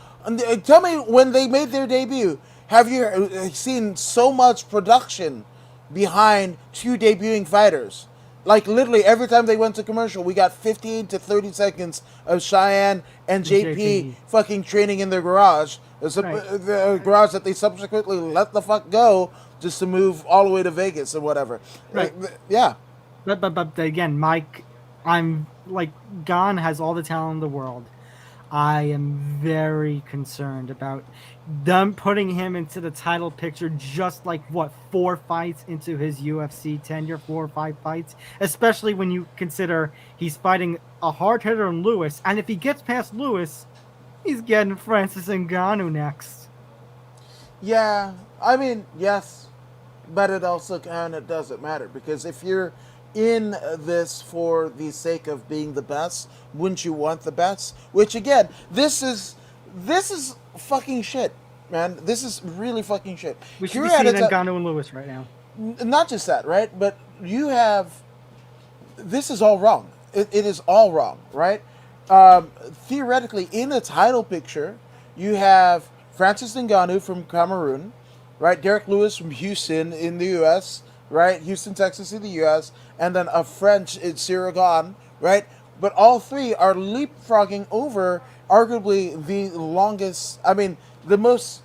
Tell me when they made their debut. Have you seen so much production behind 2 debuting fighters? Like literally every time they went to commercial, we got 15 to 30 seconds of Cheyenne and JP fucking training in their garage. The garage that they subsequently let the fuck go just to move all the way to Vegas or whatever. Right. Yeah. But again, Mike, I'm like, Gane has all the talent in the world. I am very concerned about them putting him into the title picture just like, 4 fights into his UFC tenure, 4 or 5 fights, especially when you consider he's fighting a hard hitter in Lewis. And if he gets past Lewis, he's getting Francis Ngannou next. Yeah, I mean, yes, but it also kind of doesn't matter because if you're in this for the sake of being the best, wouldn't you want the best? Which again, this is fucking shit, man. This is really fucking shit. We should be seeing Ngannou and Lewis right now. Not just that, right? But this is all wrong. It is all wrong, right? Theoretically, in a title picture, you have Francis Ngannou from Cameroon, right? Derek Lewis from Houston in the U.S., right? Houston, Texas in the U.S., and then a French in Siragan, right? But all 3 are leapfrogging over arguably the longest, the most,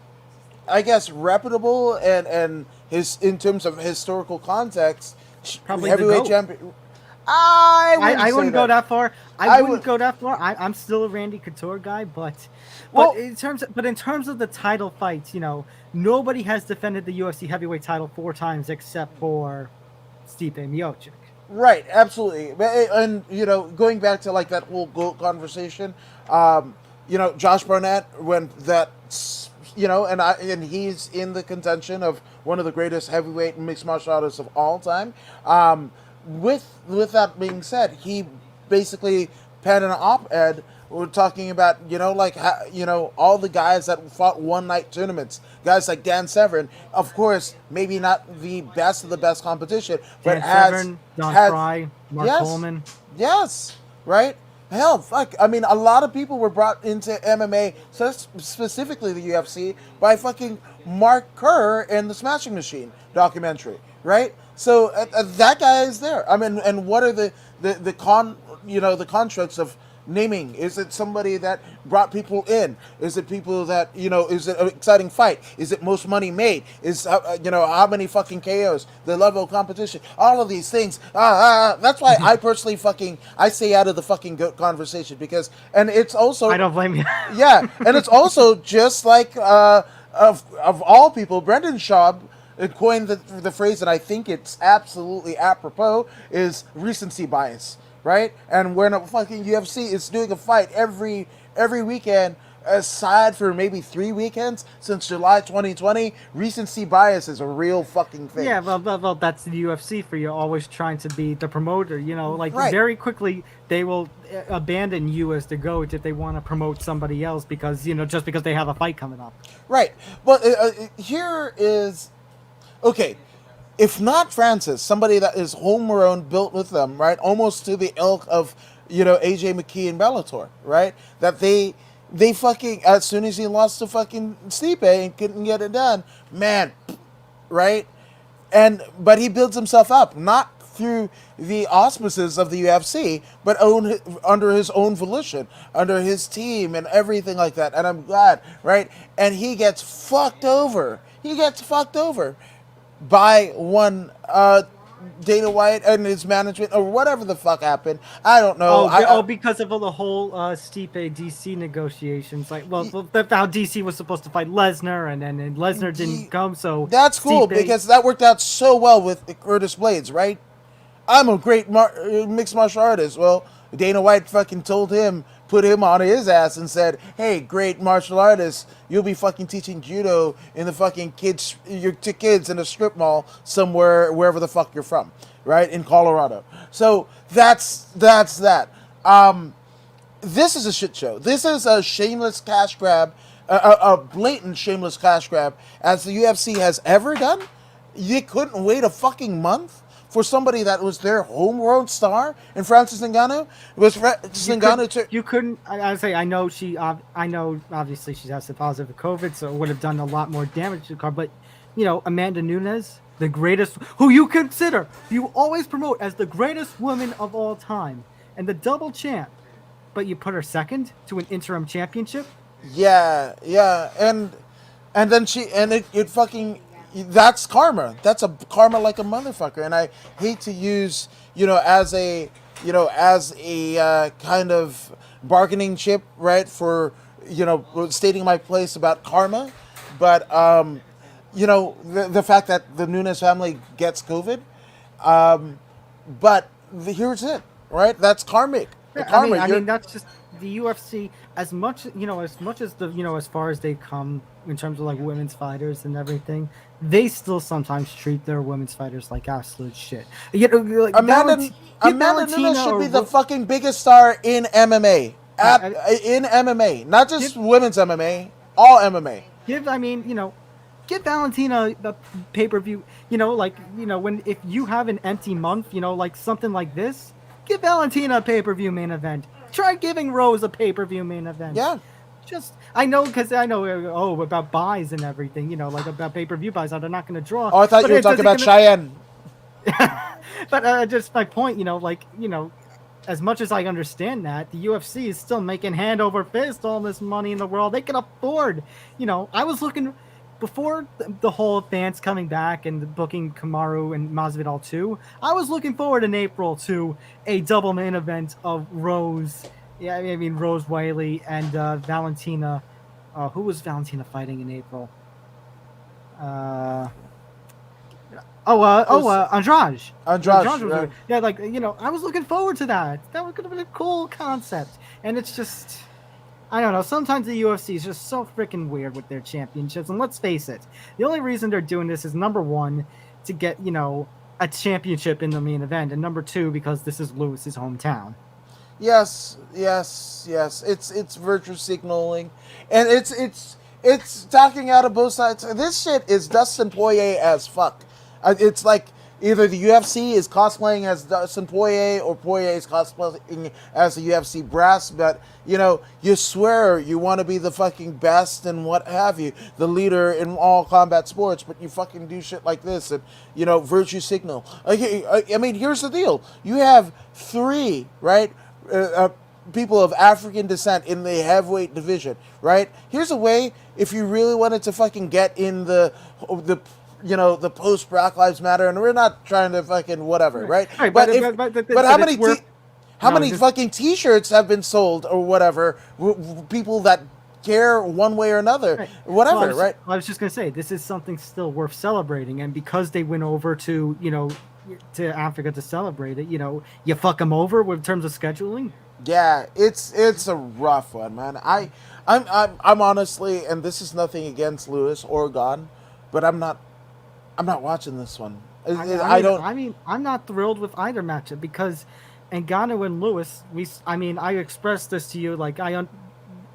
I guess, reputable and in terms of historical context, probably heavyweight champion. I wouldn't go that far. I wouldn't go that far. I'm still a Randy Couture guy, but in terms of the title fights, nobody has defended the UFC heavyweight title 4 times except for Stipe Miocic. Right, absolutely. And going back to like that whole GOAT conversation, Josh Barnett, when that, and he's in the contention of one of the greatest heavyweight mixed martial artists of all time. With that being said, he basically penned an op-ed. We're talking about, all the guys that fought one-night tournaments. Guys like Dan Severn, of course, maybe not the best of the best competition, but Severn, Don Fry, Mark Coleman. Yes, right? Hell, fuck. A lot of people were brought into MMA, specifically the UFC, by fucking Mark Kerr and the Smashing Machine documentary, right? So that guy is there. And what are the constructs of naming? Is it somebody that brought people in? Is it people that, is it an exciting fight? Is it most money made? Is, how many fucking KOs? The level of competition? All of these things. That's why I personally I stay out of the fucking GOAT conversation because, and it's also... I don't blame you. Yeah, and it's also just like, of all people, Brendan Schaub coined the phrase, and I think it's absolutely apropos, is recency bias. right? And when a fucking UFC is doing a fight every weekend, aside for maybe 3 weekends since July 2020, recency bias is a real fucking thing. Yeah, well, that's the UFC for you. Always trying to be the promoter. Like Right. very quickly they will abandon you as the GOAT if they want to promote somebody else because just because they have a fight coming up. Right. But here is okay. If not Francis, somebody that is homegrown, built with them, right, almost to the ilk of AJ McKee and Bellator, right, that they fucking, as soon as he lost to fucking Stipe and couldn't get it done, man, right, but he builds himself up not through the auspices of the UFC, but under his own volition, under his team and everything like that. And I'm glad, right? And he gets fucked over. He gets fucked over by one Dana White and his management or whatever the fuck happened. I don't know. Because of the whole Stipe DC negotiations. Like, well, how DC was supposed to fight Lesnar, and then Lesnar didn't come. So that's cool Stipe, because that worked out so well with Curtis Blades, right? I'm a great mixed martial artist. Well, Dana White fucking told him, put him on his ass and said, hey, great martial artist, you'll be fucking teaching judo in the fucking kids in a strip mall somewhere, wherever the fuck you're from, right? In Colorado. So that's that. This is a shit show. This is a shameless cash grab, a blatant shameless cash grab, as the UFC has ever done. You couldn't wait a fucking month for somebody that was their homegrown star in Francis Ngannou. It was Ngannou. You couldn't. I say I know obviously she tested positive for COVID, so it would have done a lot more damage to the card. But Amanda Nunes, the greatest, who you always promote as the greatest woman of all time, and the double champ, but you put her second to an interim championship. Yeah, and then it fucking. That's karma. That's a karma like a motherfucker. And I hate to use, as a kind of bargaining chip, right, for, stating my place about karma. But, the fact that the Nunes family gets COVID. But here's it, right? That's karmic. Karma. I mean, that's just the UFC. As much as as far as they come in terms of like women's fighters and everything, they still sometimes treat their women's fighters like absolute shit. Like Amanda Nunes should be the fucking biggest star in MMA. In MMA, not just women's MMA, all MMA. Give Valentina the pay-per-view. If you have an empty month, like something like this, give Valentina a pay-per-view main event. Try giving Rose a pay-per-view main event. Yeah. Because I know about buys and everything, like about pay-per-view buys that they're not going to draw. Oh, I thought you were talking about Cheyenne. But just my point, as much as I understand that, the UFC is still making hand over fist all this money in the world. They can afford, I was looking before the whole fans coming back and booking Kamaru and Masvidal 2, I was looking forward in April to a double main event of Rose. Yeah, I mean Rose Whaley and Valentina. Who was Valentina fighting in April? Andrade. Andrade. Right. Yeah, I was looking forward to that. That was gonna be a cool concept, and it's just. I don't know. Sometimes the UFC is just so freaking weird with their championships. And let's face it, the only reason they're doing this is number one, to get, a championship in the main event. And number two, because this is Lewis's hometown. Yes. It's virtue signaling. And it's talking out of both sides. This shit is Dustin Poirier as fuck. It's like either the UFC is cosplaying as Dustin Poirier or Poirier is cosplaying as the UFC brass, but you swear you want to be the fucking best and what have you, the leader in all combat sports, but you fucking do shit like this and virtue signal. I mean, here's the deal: you have three, right, people of African descent in the heavyweight division, right? Here's a way if you really wanted to fucking get in the post Black Lives Matter, and we're not trying to fucking whatever, right? But how many fucking T-shirts have been sold or whatever? People that care one way or another, right. Whatever, well, right? I was just gonna say this is something still worth celebrating, and because they went over to to Africa to celebrate it. You fuck them over with terms of scheduling. Yeah, it's a rough one, man. I'm honestly, and this is nothing against Lewis or Gon, but I'm not watching this one. I don't. I'm not thrilled with either matchup because Ngannou and Lewis, I expressed this to you like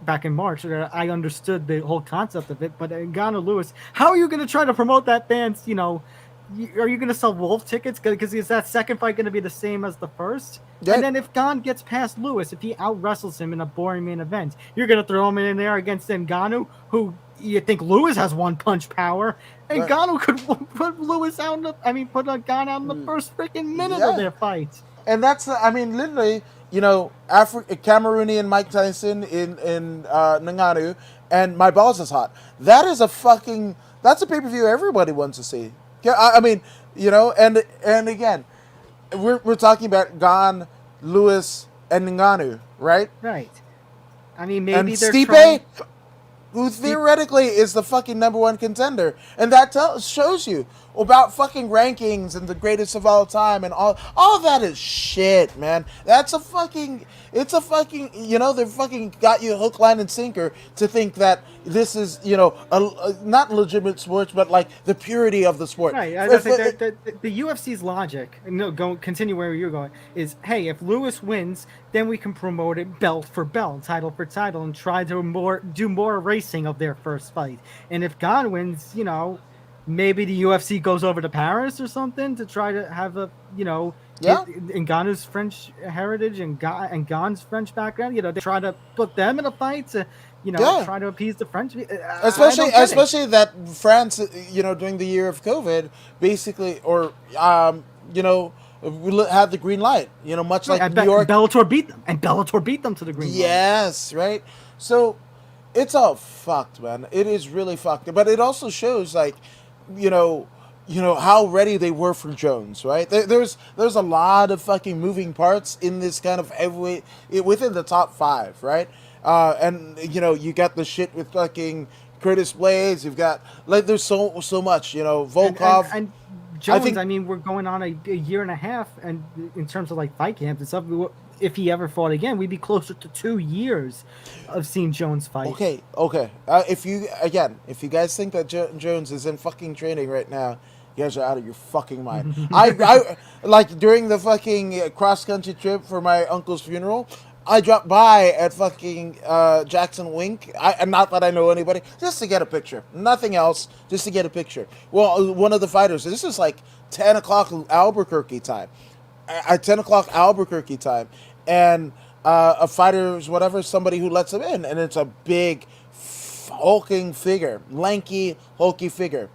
back in March. I understood the whole concept of it, but Ngannou Lewis, how are you going to try to promote that fans? Are you going to sell wolf tickets? Because is that second fight going to be the same as the first? Yeah. And then if Gon gets past Lewis, if he out wrestles him in a boring main event, you're going to throw him in there against Ngannou, who you think Lewis has one punch power, and Right. Ngannou could put Lewis out. Put Gon out in the first freaking minute Yeah. of their fight. And that's literally, Cameroonian Mike Tyson in Ngannou, and my balls is hot. That's a pay per view everybody wants to see. Yeah, and again, we're talking about Gon, Lewis, and Ngannou, right? Right. Maybe And they're Stipe, trying. who theoretically is the fucking number one contender, and that shows you about fucking rankings and the greatest of all time and all that is shit, man. It's a fucking they fucking got you hook, line, and sinker to think that this is a not legitimate sports, but like the purity of the sport. Right. I think the UFC's logic, continue where you're going, is, hey, if Lewis wins, then we can promote it belt for belt, title for title, and try to do more racing of their first fight. And if Gon wins, maybe the UFC goes over to Paris or something to try to have Ngannou's French heritage and Gon's French background. They try to put them in a fight to, try to appease the French. Especially that France, during the year of COVID, basically, or had the green light. Much like New York. Bellator beat them to the green light. Yes, right. So it's all fucked, man. It is really fucked. But it also shows how ready they were for Jones, right? There's a lot of fucking moving parts in this kind of heavyweight within the top 5, right? And you got the shit with fucking Curtis Blades. You've got there's so much, Volkov. And Jones, we're going on a year and a half, and in terms of fight camps and stuff, if he ever fought again, we'd be closer to 2 years of seeing Jones fight. Okay. If you guys think that Jones is in fucking training right now, you guys are out of your fucking mind. I during the fucking cross country trip for my uncle's funeral, I dropped by at fucking Jackson Wink. Not that I know anybody, just to get a picture. Nothing else, just to get a picture. Well, one of the fighters. This is 10 o'clock Albuquerque time. At 10 o'clock Albuquerque time, and a fighter's somebody who lets him in, and it's a big, hulking figure, lanky, hulky figure.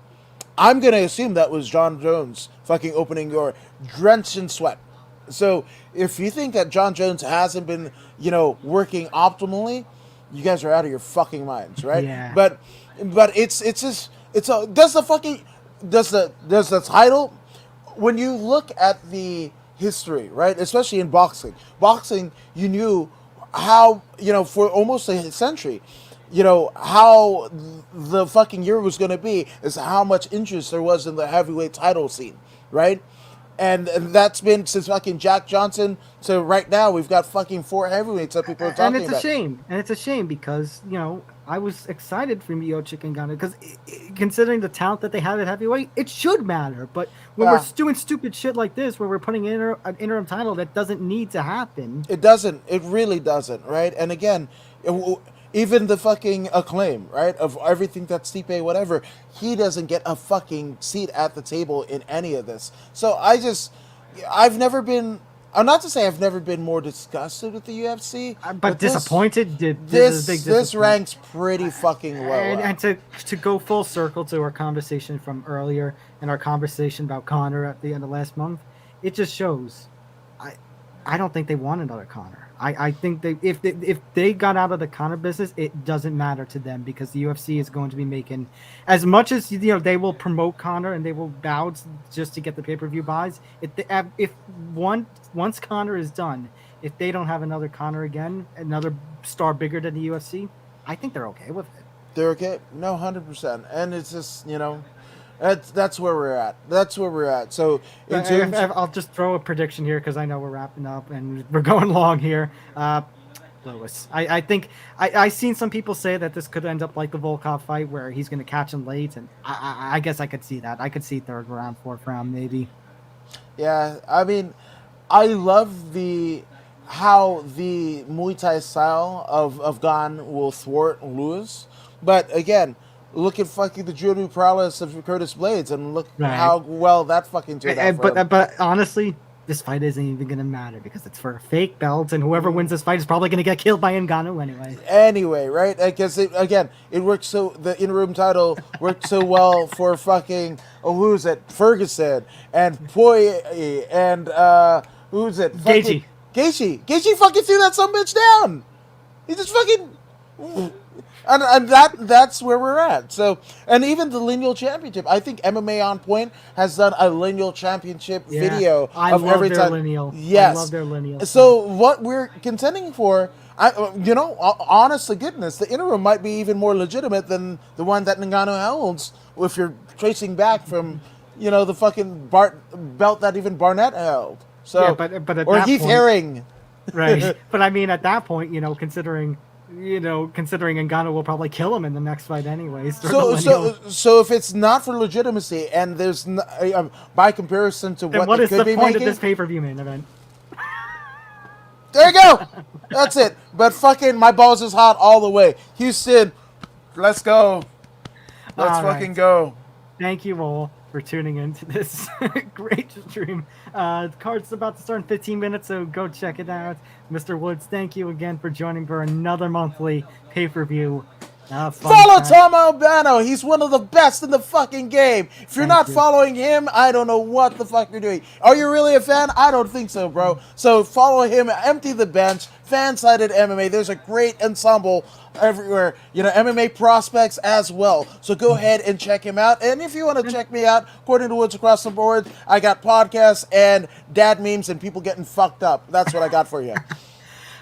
I'm gonna assume that was John Jones fucking opening your drenched in sweat. So if you think that John Jones hasn't been, working optimally, you guys are out of your fucking minds, right? Yeah. But does the title, when you look at the history, right? Especially in boxing. Boxing, you knew how, for almost a century, how the fucking year was going to be is how much interest there was in the heavyweight title scene, right? And that's been since fucking Jack Johnson to right now. We've got fucking 4 heavyweights that people are talking about. And it's a shame because, I was excited for Miocic and Ngannou because considering the talent that they have at heavyweight, it should matter. But when we're doing stupid shit like this, where we're putting in an interim title that doesn't need to happen. It doesn't. It really doesn't, right? And again, even the fucking Acclaim, right, of everything that's Stipe, whatever, he doesn't get a fucking seat at the table in any of this. So I've never been... I'm not to say I've never been more disgusted with the UFC, but disappointed. This ranks pretty fucking low. And to go full circle to our conversation from earlier and our conversation about Conor at the end of last month, it just shows. I don't think they want another Conor. I think if they got out of the Conor business, it doesn't matter to them because the UFC is going to be making as much as they will promote Conor and they will bow just to get the pay-per-view buys. Once Conor is done, if they don't have another Conor again, another star bigger than the UFC, I think they're okay with it. They're okay, no, 100%, and it's just That's where we're at. That's where we're at. So in terms, I'll just throw a prediction here because I know we're wrapping up and we're going long here. Lewis, I think I seen some people say that this could end up like the Volkov fight where he's going to catch him late, and I guess I could see that. I could see third round, fourth round, maybe. yeah, I mean, I love how the Muay Thai style of Gan will thwart Lewis, but again, look at fucking the judo prowess of Curtis Blades, and look how well that fucking turned out for him. But honestly, this fight isn't even going to matter because it's for a fake belt, and whoever wins this fight is probably going to get killed by Ngannou anyway. Anyway, right? Because it worked so, the in-room title worked so well for fucking, who's it? Ferguson and Poirier and who's it? Gaethje. Gaethje fucking threw that some bitch down. He just fucking. And that's where we're at. So, and even the lineal championship, I think MMA On Point has done a lineal championship video of every time. Lineal. Yes, I love their lineal. So what we're contending for, honest to goodness, the interim might be even more legitimate than the one that Ngannou holds. If you're tracing back from, the fucking belt that even Barnett held. So, yeah, but at or that Heath point, Herring. Right. But I mean, at that point, considering Ngannou will probably kill him in the next fight anyways. So if it's not for legitimacy, and there's by comparison to then what is could the be point making, of this pay-per-view main event? There you go. That's it. But fucking my balls is hot all the way. Houston, let's go. Let's all fucking right. go. Thank you all for tuning into this great stream. The card's about to start in 15 minutes, so go check it out. Mr. Woods, thank you again for joining for another monthly pay-per-view. Follow Tom Albano. He's one of the best in the fucking game. If you're not following him, I don't know what the fuck you're doing. Are you really a fan? I don't think so, bro. So follow him. Empty the Bench. Fan-sided MMA. There's a great ensemble everywhere. MMA-Prospects as well. So go ahead and check him out. And if you want to check me out, according to Woods Across the Board, I got podcasts and dad memes and people getting fucked up. That's what I got for you.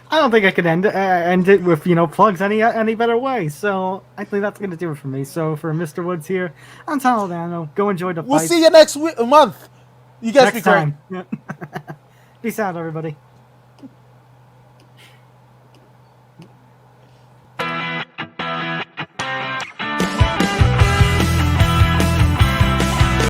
I don't think I could end it with plugs any better way. So I think that's gonna do it for me. So for Mr. Woods here, I'm Tom Albano. Go enjoy the fight. We'll see you next month. You guys be great. Peace out, everybody.